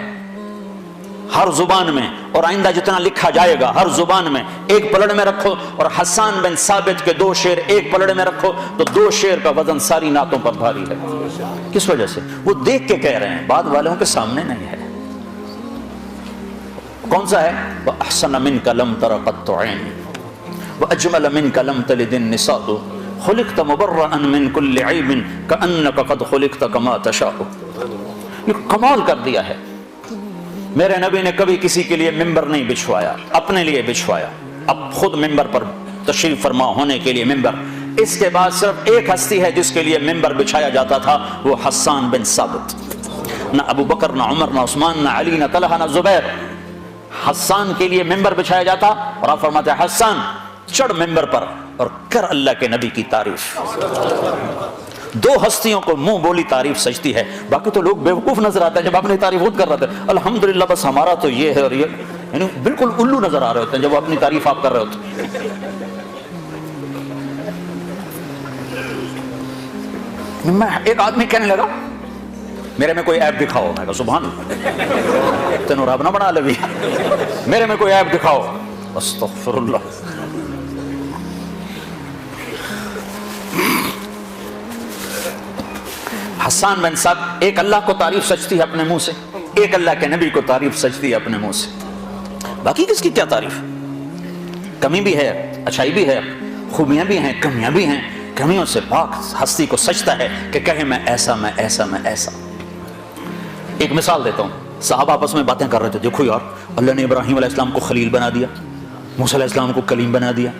[SPEAKER 1] ہر زبان میں، اور آئندہ جتنا لکھا جائے گا ہر زبان میں، ایک پلڑ میں رکھو، اور حسان بن ثابت کے 2 شعر ایک پلڑ میں رکھو تو 2 شعر کا وزن ساری نعتوں پر بھاری ہے۔ کس وجہ سے؟ وہ دیکھ کے کہہ رہے ہیں، بعد والوں کے سامنے نہیں ہے۔ کون سا ہے؟ وَأَحْسَنَ مِنْكَ لَمْ تَرَ قَطُّ عَيْنٍ وَأَجْمَلَ مِنْكَ لَمْ تَلِدِ النِّسَاءُ خُلِقْتَ مُبَرَّأً مِنْ كُلِّ عَيْبٍ كَأَنَّكَ قَدْ خُلِقْتَ كَمَا تَشَاءُ۔ یہ کمال کر دیا ہے۔ میرے نبی نے کبھی کسی کے لیے ممبر نہیں بچھوایا، اپنے لیے بچھوایا، اب خود ممبر پر تشریف فرما ہونے کے لیے ممبر۔ اس کے بعد صرف ایک ہستی ہے جس کے لیے ممبر بچھایا جاتا تھا، وہ حسان بن ثابت۔ نہ ابو بکر، نہ عمر، نہ عثمان، نہ علی، نہ طلحہ، نہ زبیر۔ حسان کے لیے ممبر بچھایا جاتا، اور آپ فرماتے ہیں حسان چڑھ ممبر پر اور کر اللہ کے نبی کی تعریف۔ 2 ہستیوں کو منہ بولی تعریف سجتی ہے، باقی تو لوگ بیوقوف نظر آتے ہیں جب اپنی تعریف خود کر رہے تھے۔ الحمدللہ بس ہمارا تو یہ ہے اور یہ، یعنی بالکل الو نظر آ رہے ہوتے ہیں جب وہ اپنی تعریف آپ کر رہے ہوتے ہیں۔ میں ایک آدمی کہنے لگا میرے میں کوئی عیب دکھاؤ، میں کہا سبحان اللہ، تینوں رب نہ بنا لے، میرے میں کوئی عیب دکھاؤ، استغفر اللہ۔ حسان بن ثابت، ایک اللہ کو تعریف سجتی ہے اپنے منہ سے، ایک اللہ کے نبی کو تعریف سجتی ہے اپنے منہ سے، باقی کس کی کیا تعریف؟ کمی بھی ہے، اچھائی بھی ہے، خوبیاں بھی ہیں، کمیاں بھی ہیں۔ کمیوں سے پاک ہستی کو سجتا ہے کہ کہے میں ایسا، میں ایسا، میں ایسا۔ ایک مثال دیتا ہوں، صحابہ آپس میں باتیں کر رہے تھے، دیکھو یار اللہ نے ابراہیم علیہ السلام کو خلیل بنا دیا، موسیٰ علیہ السلام کو کلیم بنا دیا،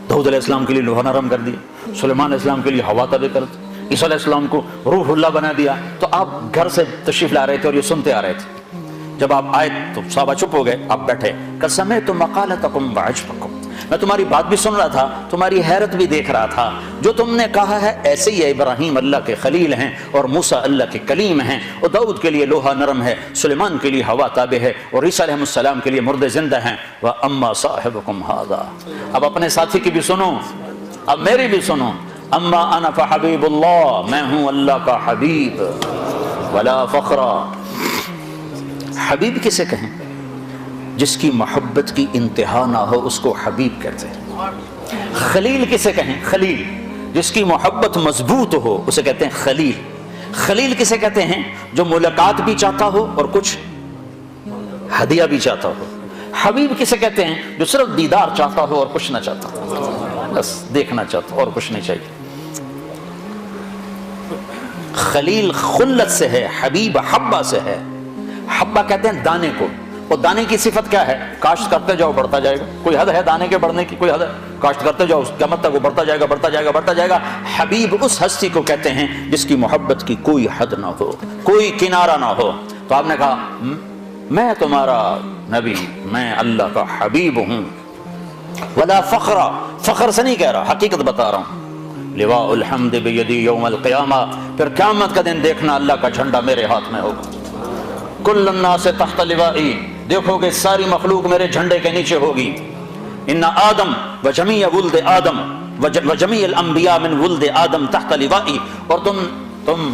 [SPEAKER 1] داؤد علیہ السلام کے لیے لوہا نرم کر دیا، سلیمان علیہ السلام کے لیے ہوا تابع کر دی، عیسیٰ علیہ السلام کو روح اللہ بنا دیا۔ تو آپ گھر سے تشریف لا رہے تھے اور یہ سنتے آ رہے تھے، جب آپ آئے تو صحابہ چپ ہو گئے، آپ بیٹھے، قَسَمِعْتُ مَقَالَتَكُمْ وَعَجْبَكُمْ، میں تمہاری بات بھی سن رہا تھا، تمہاری حیرت بھی دیکھ رہا تھا، جو تم نے کہا ہے ایسے ہی ہے، ابراہیم اللہ کے خلیل ہیں اور موسیٰ اللہ کے کلیم ہیں، اور داؤد کے لیے لوہا نرم ہے، سلیمان کے لیے ہوا تابع ہے، اور عیسیٰ علیہ السلام کے لیے مردے زندہ ہیں۔ وَأَمَّا صَاحِبُكُمْ هَذَا، اب اپنے ساتھی کی بھی سنو، اب میری بھی سنو۔ اما انا فحبیب اللہ، میں ہوں اللہ کا حبیب، ولا فخر۔ حبیب کسے کہیں؟ جس کی محبت کی انتہا نہ ہو اس کو حبیب کہتے ہیں۔ خلیل کسے کہیں؟ خلیل جس کی محبت مضبوط ہو اسے کہتے ہیں خلیل۔ خلیل کسے کہتے ہیں؟ جو ملاقات بھی چاہتا ہو اور کچھ ہدیہ بھی چاہتا ہو۔ حبیب کسے کہتے ہیں؟ جو صرف دیدار چاہتا ہو اور کچھ نہ چاہتا ہو، بس دیکھنا چاہتا ہو اور کچھ نہیں چاہیے۔ خلیل خلت سے ہے، حبیب حبہ سے ہے۔ حبہ کہتے ہیں دانے کو، اور دانے کی صفت کیا ہے؟ کاشت کرتے جاؤ بڑھتا جائے گا۔ کوئی حد ہے دانے کے بڑھنے کی؟ کوئی حد ہے؟ کاشت کرتے جاؤ قیامت تک وہ بڑھتا جائے گا، بڑھتا جائے گا، بڑھتا جائے گا۔ حبیب اس ہستی کو کہتے ہیں جس کی محبت کی کوئی حد نہ ہو، کوئی کنارہ نہ ہو۔ تو آپ نے کہا میں تمہارا نبی، میں اللہ کا حبیب ہوں۔ ولا فخر، فخر سے نہیں کہہ رہا، حقیقت بتا رہا ہوں۔ لواء الحمد بیدی یوم القیامہ، پھر قیامت کا دن دیکھنا اللہ کا جھنڈا میرے ہاتھ میں ہوگا۔ کل الناس تحت لوائی، دیکھو گے ساری مخلوق میرے جھنڈے کے نیچے ہوگی۔ ان آدم وجمیع ولد آدم وجمیع الانبیاء من ولد آدم تحت لوائی، اور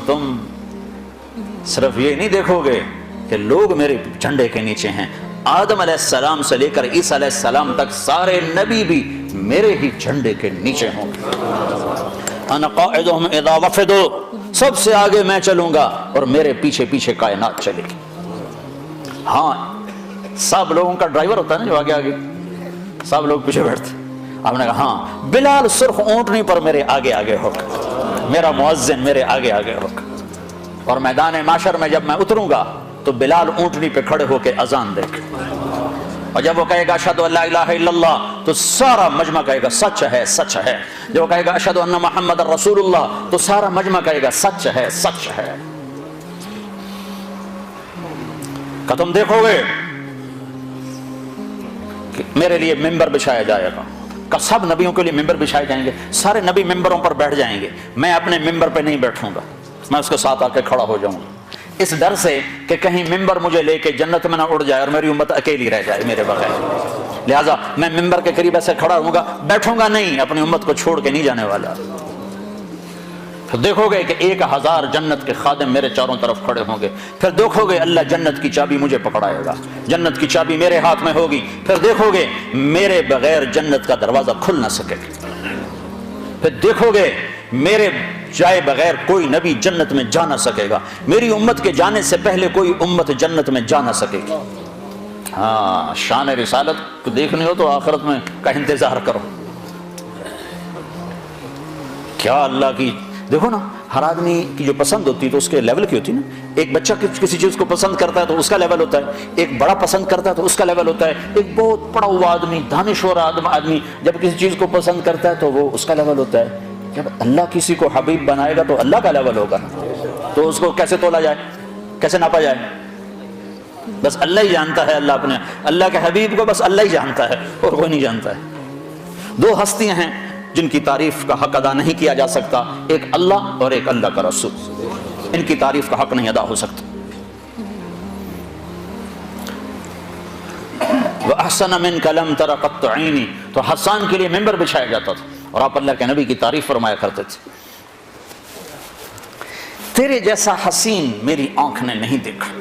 [SPEAKER 1] تم صرف یہ نہیں دیکھو گے کہ لوگ میرے جھنڈے کے نیچے ہیں، آدم علیہ السلام سے لے کر عیسیٰ علیہ السلام تک سارے نبی بھی میرے ہی جھنڈے کے نیچے ہوں گے۔ انا قائدہم اذا وفدوا، سب سے آگے میں چلوں گا اور میرے پیچھے پیچھے کائنات چلے گی۔ ہاں سب لوگوں کا ڈرائیور ہوتا ہے نا جو آگے آگے، سب لوگ پیچھے بیٹھتے۔ آپ نے کہا ہاں بلال سرخ اونٹنی پر میرے آگے آگے ہوگا، میرا مؤذن میرے آگے آگے ہوگا، اور میدان معاشر میں جب میں اتروں گا تو بلال اونٹنی پہ کھڑے ہو کے اذان دے گا، اور جب وہ کہے گا اشہد ان لا الہ الا اللہ تو سارا مجمع کہے گا سچ ہے، سچ ہے۔ جب وہ کہے گا اشہد ان محمد رسول اللہ تو سارا مجمع کہے گا سچ ہے، سچ ہے۔ کہ تم دیکھو گے کہ میرے لیے ممبر بچھایا جائے گا، کہ سب نبیوں کے لیے ممبر بچھائے جائیں گے، سارے نبی ممبروں پر بیٹھ جائیں گے، میں اپنے ممبر پہ نہیں بیٹھوں گا، میں اس کے ساتھ آ کے کھڑا ہو جاؤں گا، اس ڈر سے کہ کہیں ممبر مجھے لے کے جنت میں نہ اڑ جائے اور میری امت اکیلی رہ جائے میرے بغیر، لہٰذا میں ممبر کے قریب ایسے کھڑا ہوں گا، بیٹھوں گا نہیں، اپنی امت کو چھوڑ کے نہیں جانے والا۔ پھر دیکھو گے کہ 1000 جنت کے خادم میرے چاروں طرف کھڑے ہوں گے، پھر دیکھو گے اللہ جنت کی چابی مجھے پکڑائے گا، جنت کی چابی میرے ہاتھ میں ہوگی، پھر دیکھو گے میرے بغیر جنت کا دروازہ کھل نہ سکے گا، پھر دیکھو گے میرے جائے بغیر کوئی نبی جنت میں جا نہ سکے گا، میری امت کے جانے سے پہلے کوئی امت جنت میں جا نہ سکے گی۔ ہاں، شان رسالت کو دیکھنی ہو تو آخرت میں کا انتظار کرو۔ کیا اللہ کی، دیکھو نا، ہر آدمی کی جو پسند ہوتی ہے تو اس کے لیول کی ہوتی ہے نا، ایک بچہ کسی چیز کو پسند کرتا ہے تو اس کا لیول ہوتا ہے، ایک بڑا پسند کرتا ہے تو اس کا لیول ہوتا ہے، ایک بہت پڑھا ہوا آدمی، دانشور آدمی جب کسی چیز کو پسند کرتا ہے تو وہ اس کا لیول ہوتا ہے۔ جب اللہ کسی کو حبیب بنائے گا تو اللہ کا لیول ہوگا، تو اس کو کیسے تولا جائے، کیسے ناپا جائے؟ بس اللہ ہی جانتا ہے، اللہ کے حبیب کو بس اللہ ہی جانتا ہے اور کوئی نہیں جانتا ہے۔ دو ہستیاں ہیں جن کی تعریف کا حق ادا نہیں کیا جا سکتا، ایک اللہ اور ایک اللہ کا رسول، ان کی تعریف کا حق نہیں ادا ہو سکتا۔ وَأَحْسَنَ مِنْكَ لَمْ تَرَ قَطُّ عَيْنِي، تو حسان کے لیے ممبر بچھایا جاتا تھا اور آپ اللہ کے نبی کی تعریف فرمایا کرتے تھے۔ تیرے جیسا حسین میری آنکھ نے نہیں دیکھا۔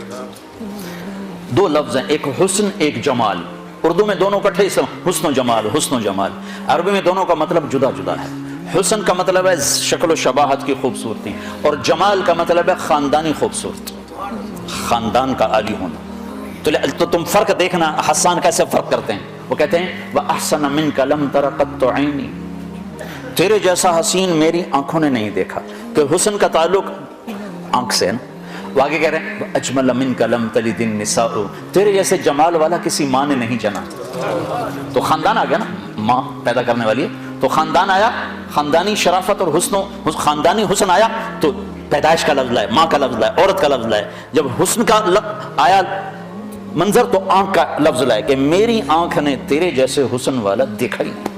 [SPEAKER 1] دو لفظ ہیں، ایک حسن ایک جمال، اردو میں دونوں کٹھے حسن و جمال، حسن و جمال، عربی میں دونوں کا مطلب جدا جدا ہے۔ حسن کا مطلب ہے شکل و شباہت کی خوبصورتی، اور جمال کا مطلب ہے خاندانی خوبصورتی، خاندان کا عالی ہونا۔ تو تم فرق دیکھنا حسان کیسے فرق کرتے ہیں، وہ کہتے ہیں وَأَحْسَنَ مِنْكَ لَمْ تَرَ قَطُّ عَيْنِي، تیرے جیسا حسین میری آنکھوں نے نہیں دیکھا، کہ حسن کا تعلق آنکھ سے ہے نا۔ وہ آگے کہہ رہے ہیں اجمل منک لم تلد النساء، تیرے جیسے جمال والا کسی ماں نے نہیں جنا۔ تو خاندان آ گیا نا، ماں پیدا کرنے والی ہے تو خاندان آیا، خاندانی شرافت اور خاندانی حسن آیا تو پیدائش کا لفظ لائے، ماں کا لفظ لائے، عورت کا لفظ لائے۔ جب حسن کا آیا منظر تو آنکھ کا لفظ لائے کہ میری آنکھ نے تیرے جیسے حسن والا دیکھا ہی نہیں۔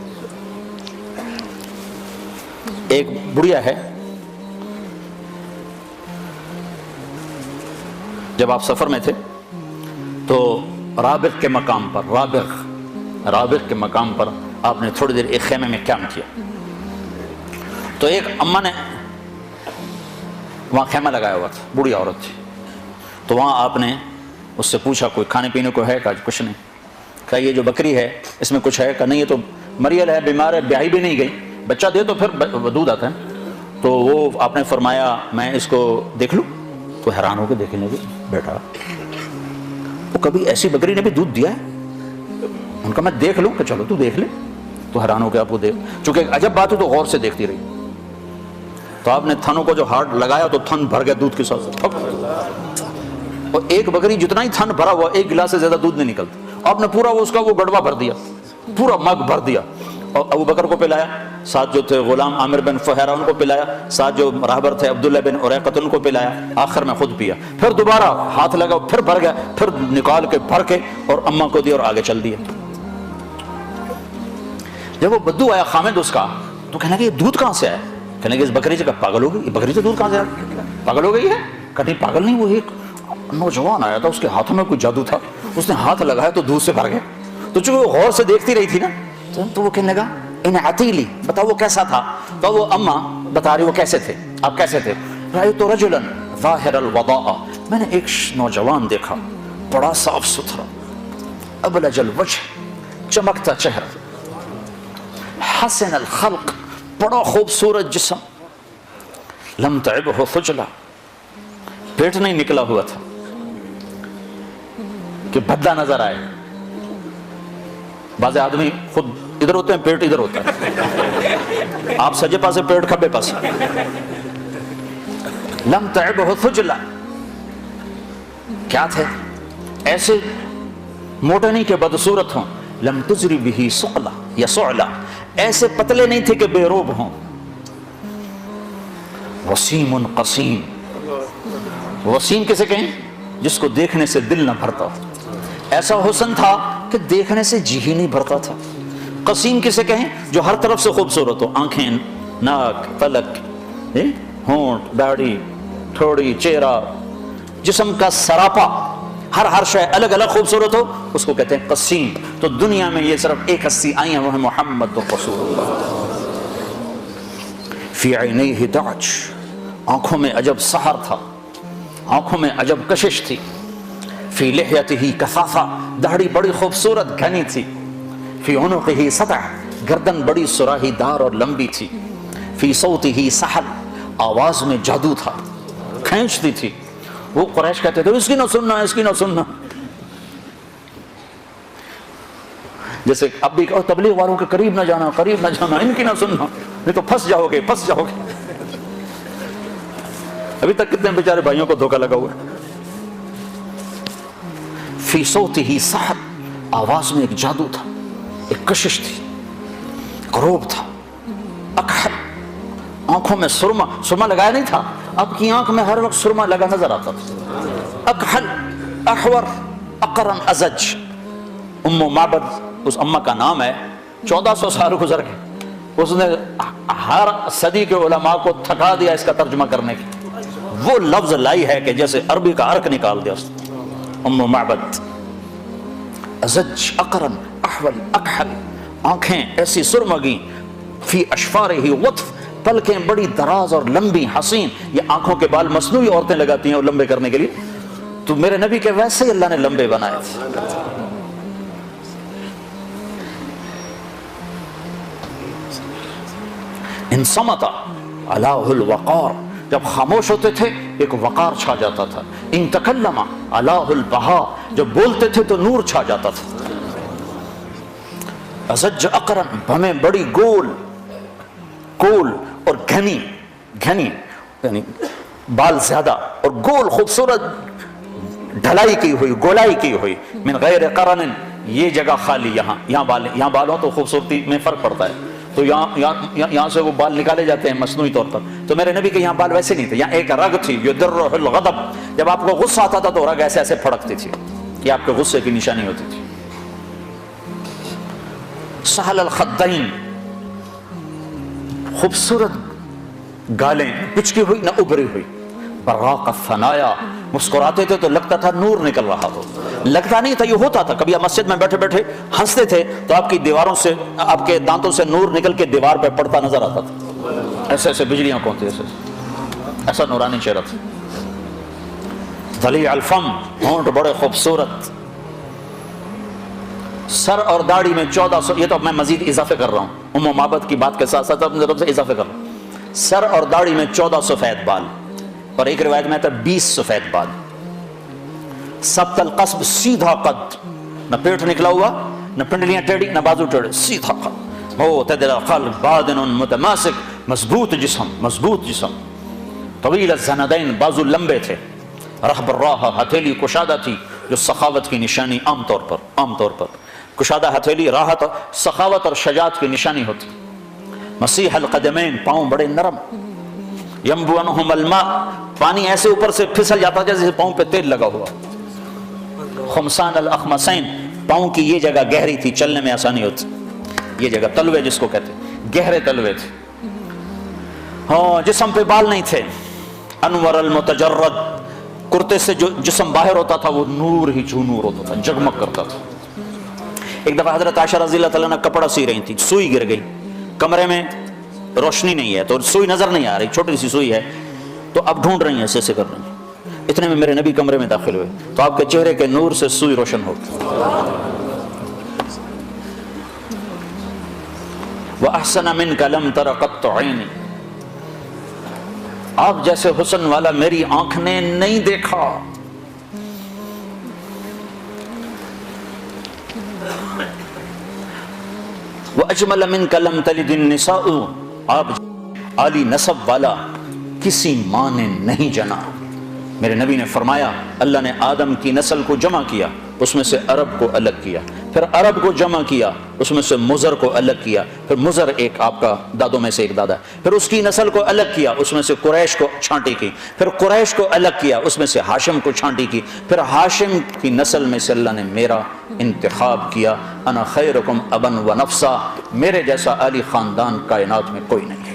[SPEAKER 1] ایک بڑھیا ہے، جب آپ سفر میں تھے تو رابغ کے مقام پر آپ نے تھوڑی دیر ایک خیمے میں قیام کیا، تو ایک اماں نے وہاں خیمہ لگایا ہوا تھا، بوڑھی عورت تھی، تو وہاں آپ نے اس سے پوچھا کوئی کھانے پینے کو ہے؟ کہا کچھ نہیں۔ کہا یہ جو بکری ہے اس میں کچھ ہے؟ کہا نہیں، یہ تو مریل ہے، بیمار ہے، بیاہی بھی نہیں گئی، بچہ دے تو پھر دودھ آتا ہے۔ تو وہ آپ نے فرمایا میں اس کو دیکھ لوں؟ تو حیران ہو کے دیکھنے لگے، بیٹا وہ کبھی ایسی بکری نے بھی دودھ دیا ہے؟ ان کا میں دیکھ لوں؟ کہ چلو تو دیکھ لے۔ تو حیران ہو کے آپ کو دیکھ، چونکہ عجب بات ہے تو غور سے دیکھتی رہی، تو آپ نے تھنوں کو جو ہارڈ لگایا تو تھن بھر گیا دودھ کے ساتھ، اور ایک بکری جتنا ہی تھن بھرا ہوا ایک گلاس سے زیادہ دودھ نہیں نکلتا، آپ نے پورا اس کا وہ گڑوا بھر دیا، پورا مگ بھر دیا، اور ابو بکر کو پلایا، ساتھ جو تھے غلام عامر بن فہیرہ ان کو پلایا، ساتھ جو راہبر تھے عبداللہ بن اریقۃ ان کو پلایا، آخر میں خود پیا، پھر دوبارہ ہاتھ لگا، پھر بھر گیا، پھر نکال کے بھر کے اور اماں کو دیا اور آگے چل دیا۔ جب وہ بدو آیا خامد اس کا، تو کہنے لگا یہ دودھ کہاں سے آیا؟ کہنے لگا اس بکری سے، پاگل ہو گئی، یہ بکری سے دودھ کہاں سے آیا؟ پاگل ہو گئی ہے؟ کہتی پاگل نہیں، وہ ایک نوجوان آیا تھا، اس کے ہاتھوں میں کوئی جادو تھا، اس نے ہاتھ لگایا تو دودھ سے بھر گیا۔ تو چونکہ وہ غور سے دیکھتی رہی تھی نا، تو وہ کہنے لگا ان عتیلی، بتاؤ وہ کیسا تھا؟ تو وہ اماں بتا رہی وہ کیسے تھے، آپ کیسے تھے؟ رأیت رجلا ظاہر الوضاء، میں نے ایک نوجوان دیکھا، بڑا صاف ستھرا، ابلج الوجہ، چمکتا چہرہ، حسن الخلق، بڑا خوبصورت جسم، لم تعبہ خجلہ، پیٹ نہیں نکلا ہوا تھا کہ بھدا نظر آئے۔ بعض آدمی خود ادھر ہوتے ہیں، پیٹ ادھر ہوتا ہے، آپ سجے پاسے پیٹ کھبے پاسے۔ لم تعبہ خجلہ، کیا تھے؟ ایسے موٹے نہیں کہ بدصورت ہوں، لم تجری بہ ثقلہ یا صعلہ، ایسے پتلے نہیں تھے کہ بے روب ہوں، وسیم قسیم، وسیم کسے کہیں؟ جس کو دیکھنے سے دل نہ بھرتا، ایسا حسن تھا کہ دیکھنے سے جی ہی نہیں بھرتا تھا، قسیم کسے کہیں؟ جو ہر طرف سے خوبصورت ہو، آنکھیں، ناک، پلک، ہونٹ، داڑھی، تھوڑی، چہرہ، جسم کا سراپا، ہر شے الگ الگ خوبصورت ہو، اس کو کہتے ہیں قسیم۔ تو دنیا میں یہ صرف ایک ہستی آئی ہیں، وہ ہے محمد رسول اللہ۔ فی عینیہ دعج، آنکھوں میں عجب سحر تھا، آنکھوں میں عجب کشش تھی۔ فی لحیتہ کثافہ، داڑھی بڑی خوبصورت گھنی تھی۔ فی عنقہ سطع، گردن بڑی سراہی دار اور لمبی تھی۔ فی صوتہ سحر، آواز میں جادو تھا، کھینچتی تھی۔ وہ قریش کہتے تھے اس کی نہ سننا، اس کی نہ سننا۔ جیسے اب بھی کہو تبلیغ والوں کے قریب نہ جانا، قریب نہ جانا، ان کی نہ سننا، نہیں تو پھنس جاؤ گے، پھنس جاؤ گے۔ ابھی تک کتنے بیچارے بھائیوں کو دھوکہ لگا ہوا ہے۔ فی صوتہ سحر، آواز میں ایک جادو تھا، ایک کشش تھی، ایک روب تھا۔ اکحل، آنکھوں میں سرما لگایا نہیں تھا، اب کی آنکھ میں ہر وقت سرما لگا نظر آتا تھا۔ اکحل، احور، اقرن، ازج۔ ام معبد اس اماں کا نام ہے، 1400 سال گزر گئے، اس نے ہر صدی کے علماء کو تھکا دیا اس کا ترجمہ کرنے کی۔ وہ لفظ لائی ہے کہ جیسے عربی کا عرق نکال دیا اس نے۔ ام معبد، ازج، اقرن، احول، اکحل، آنکھیں ایسی سرمگی، فی اشفارہ وطف، پلکیں بڑی دراز اور لمبی، حسین۔ یہ آنکھوں کے بال مصنوعی عورتیں لگاتی ہیں اور لمبے کرنے کے لیے، تو میرے نبی کے ویسے ہی اللہ نے لمبے بنائے تھے۔ ان صمت علاہ الوقار، جب خاموش ہوتے تھے ایک وقار چھا جاتا تھا۔ ان تکلم علاہ البہا، جب بولتے تھے تو نور چھا جاتا تھا۔ ازج اقرن، بھمیں بڑی گول اور گھنی یعنی بال زیادہ اور گول، خوبصورت ڈھلائی کی ہوئی، گولائی کی ہوئی۔ من غیر قرن، یہ جگہ خالی، یہاں بال ہو تو خوبصورتی میں فرق پڑتا ہے، تو یہاں سے وہ بال نکالے جاتے ہیں مصنوعی طور پر۔ تو میرے نبی کے یہاں بال ویسے نہیں تھے، یہاں ایک رگ تھی، یدرہ الغضب، جب آپ کو غصہ آتا تھا تو رگ ایسے ایسے پھڑکتی تھی، یہ آپ کے غصے کی نشانی ہوتی تھی۔ سہل الخدین، خوبصورت گالیں، پچکی ہوئی نہ ابری ہوئی۔ براق الثنایا، مسکراتے تھے تو لگتا تھا نور نکل رہا ہو، لگتا نہیں تھا، یہ ہوتا تھا۔ کبھی آپ مسجد میں بیٹھے بیٹھے ہنستے تھے تو آپ کی دیواروں سے، آپ کے دانتوں سے نور نکل کے دیوار پہ پڑتا نظر آتا تھا، ایسے ایسے بجلیاں کونتی، ایسا نورانی چہرہ تھا۔ ضلیع الفم، ہونٹ بڑے خوبصورت۔ سر اور داڑھی میں 1400، یہ تو میں مزید اضافے کر رہا ہوں، ام معبد کی بات کے ساتھ ساتھ اپنی طرف سے اضافے کر رہا ہوں۔ سر اور داڑھی میں 1400 سفید بال، اور ایک روایت میں آتا ہے 20 سفید بال۔ سبط القصب، سیدھا قد، نہ پیٹ نکلا ہوا، نہ پنڈلیاں ٹیڑھی، نہ بازو ٹیڑھے، سیدھا قد۔ معتدل القلب، بادن متماسک، مضبوط جسم۔ طویل الزندین، بازو لمبے تھے۔ رحب الراہ، ہتھیلی کشادہ تھی، جو سخاوت کی نشانی عام طور پر کشادہ ہتھیلی راحت، سخاوت اور شجاعت کی نشانی ہوتی۔ مسیح القدمین، پاؤں بڑے نرم۔ ینبو عنہم الماء، پانی ایسے اوپر سے پھسل جاتا جیسے پاؤں پہ تیل لگا ہوا۔ خمسان الاخمسین، پاؤں کی یہ جگہ گہری تھی، چلنے میں آسانی ہوتی، یہ جگہ تلوے جس کو کہتے ہیں، گہرے تلوے تھے۔ ہاں، جسم پہ بال نہیں تھے۔ انور المتجرد، کرتے سے جو جسم باہر ہوتا تھا وہ نور ہی نور ہوتا تھا، جگمگ کرتا تھا۔ ایک دفعہ حضرت عائشہ رضی اللہ تعالیٰ عنہ کپڑا سی رہی تھی، سوئی گر گئی، کمرے میں روشنی نہیں ہے تو سوئی نظر نہیں آ رہی، چھوٹی سی سوئی ہے، تو اب ڈھونڈ رہی ہیں، ایسے کر رہی ہیں۔ اتنے میں میرے نبی کمرے میں داخل ہوئے تو آپ کے چہرے کے نور سے سوئی روشن ہو گئی۔ وَأَحْسَنَ مِنْكَ لَمْ تَرَ قَطُّ عَيْنِي، آپ جیسے حسن والا میری آنکھ نے نہیں دیکھا۔ وَأَجْمَلَ مِنْكَ لَمْ تَلِدِ النِّسَاءُ، آپ عالی نسب والا کسی ماں نے نہیں جنا۔ میرے نبی نے فرمایا اللہ نے آدم کی نسل کو جمع کیا، اس میں سے عرب کو الگ کیا، پھر عرب کو جمع کیا، اس میں سے مضر کو الگ کیا، پھر مضر ایک آپ کا دادوں میں سے ایک دادا ہے، پھر اس کی نسل کو الگ کیا، اس میں سے قریش کو چھانٹی کی، پھر قریش کو الگ کیا، اس میں سے ہاشم کو چھانٹی کی، پھر ہاشم کی نسل میں سے اللہ نے میرا انتخاب کیا۔ انا خیرکم ابا و نفسا، میرے جیسا علی خاندان کائنات میں کوئی نہیں ہے۔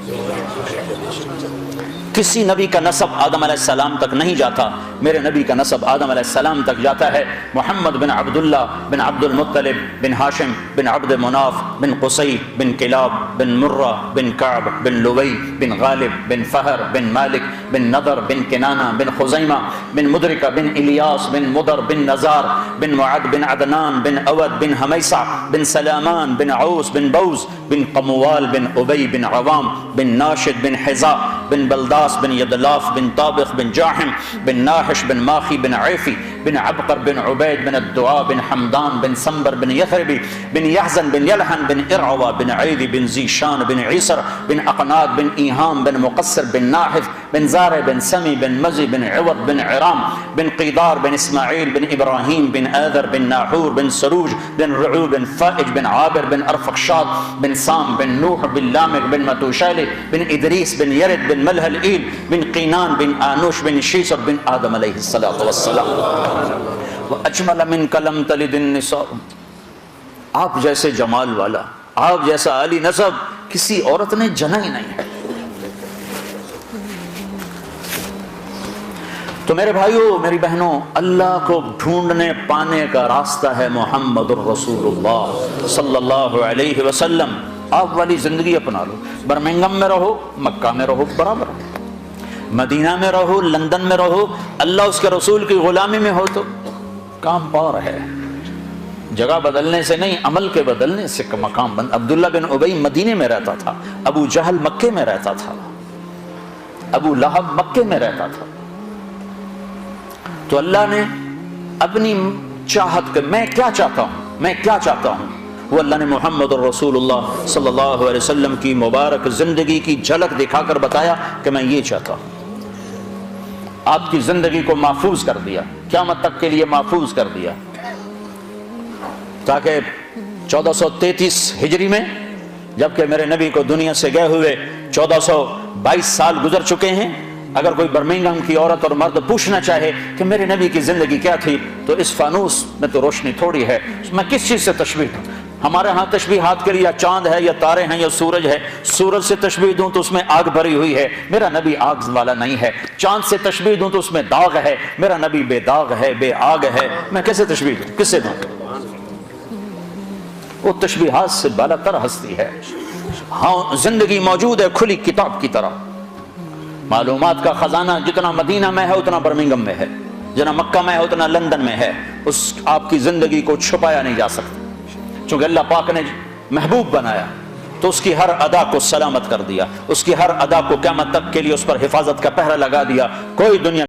[SPEAKER 1] کسی نبی کا نسب آدم علیہ السلام تک نہیں جاتا، میرے نبی کا نسب آدم علیہ السلام تک جاتا ہے۔ محمد بن عبداللہ بن عبد المطلب بن ہاشم بن عبد مناف بن قصی بن کلاب بن مرہ بن کعب بن لوی بن غالب بن فہر بن مالک بن نضر بن کنانہ بن خزیمہ بن مدرکہ بن الیاس بن مدر بن نزار بن معد بن عدنان بن اود بن حمیصہ بن سلامان بن عوس بن بوز بن قموال بن ابی بن عوام بن ناشد بن حذاء بن بلداس بن یدلاف بن طابخ بن جاحم بن ناحش بن ماخی بن عیفی بن عبقر بن عبید بن الدعاء بن حمدان بن سنبر بن یثربی بن یحزن بن یلحن بن ارعوہ بن عیدی بن زیشان بن عیسر بن اقناد بن ایہام بن مقصر بن ناحف بن زارع بن سمی بن مزی بن عوض بن عرام بن قیدار بن اسماعیل بن ابراہیم بن آذر بن ناحور بن سروج بن رعو بن فائج بن عابر بن ارفقشاد بن سام بن نوح بن لامق بن متوشالح بن ادریس بن یرد بن ملہل ایل بن قینان بن آنوش بن شیسر بن آدم علیہ السلام وَأَجْمَلَ مِنْكَ لَمْ تَلِدِ النِّسَاءُ، آپ جیسے جمال والا، آپ جیسا علی نسب کسی عورت نے جنا ہی نہیں ہے۔ تو میرے بھائیوں میری بہنوں، اللہ کو ڈھونڈنے پانے کا راستہ ہے محمد الرسول اللہ صلی اللہ علیہ وسلم۔ آپ والی زندگی اپنا لو، برمنگم میں رہو، مکہ میں رہو، برابر مدینہ میں رہو، لندن میں رہو، اللہ اس کے رسول کی غلامی میں ہو تو کام پار ہے۔ جگہ بدلنے سے نہیں، عمل کے بدلنے سے مقام بند۔ عبداللہ بن ابی مدینے میں رہتا تھا، ابو جہل مکے میں رہتا تھا، ابو لہب مکے میں رہتا تھا۔ تو اللہ نے اپنی چاہت کے میں کیا چاہتا ہوں، میں کیا چاہتا ہوں، وہ اللہ نے محمد الرسول اللہ صلی اللہ علیہ وسلم کی مبارک زندگی کی جھلک دکھا کر بتایا کہ میں یہ چاہتا ہوں۔ آپ کی زندگی کو محفوظ کر دیا، قیامت تک کے لیے محفوظ کر دیا، تاکہ 1433 ہجری میں جبکہ میرے نبی کو دنیا سے گئے ہوئے 1422 سال گزر چکے ہیں، اگر کوئی برمنگھم کی عورت اور مرد پوچھنا چاہے کہ میرے نبی کی زندگی کیا تھی تو اس فانوس میں تو روشنی تھوڑی ہے، میں کس چیز سے تشبیہ دوں؟ ہمارے ہاں تشبیہات کے لیے یا چاند ہے یا تارے ہیں یا سورج ہے، سورج سے تشبیہ دوں تو اس میں آگ بھری ہوئی ہے، میرا نبی آگ والا نہیں ہے۔ چاند سے تشبیہ دوں تو اس میں داغ ہے، میرا نبی بے داغ ہے، بے آگ ہے، میں کیسے تشبیہ دوں، کس سے دوں؟ وہ تشبیہات سے بالا تر ہستی ہے۔ ہاں زندگی موجود ہے کھلی کتاب کی طرح، معلومات کا خزانہ جتنا مدینہ میں ہے اتنا برمنگھم میں ہے، جتنا مکہ میں ہے اتنا لندن میں ہے، اس آپ کی زندگی کو چھپایا نہیں جا سکتا۔ چونکہ اللہ پاک نے محبوب بنایا تو اس کی ہر ادا کو سلامت کر دیا، اس کی ہر ادا کو قیامت تک کے لیے اس پر حفاظت کا پہرہ لگا دیا۔ کوئی دنیا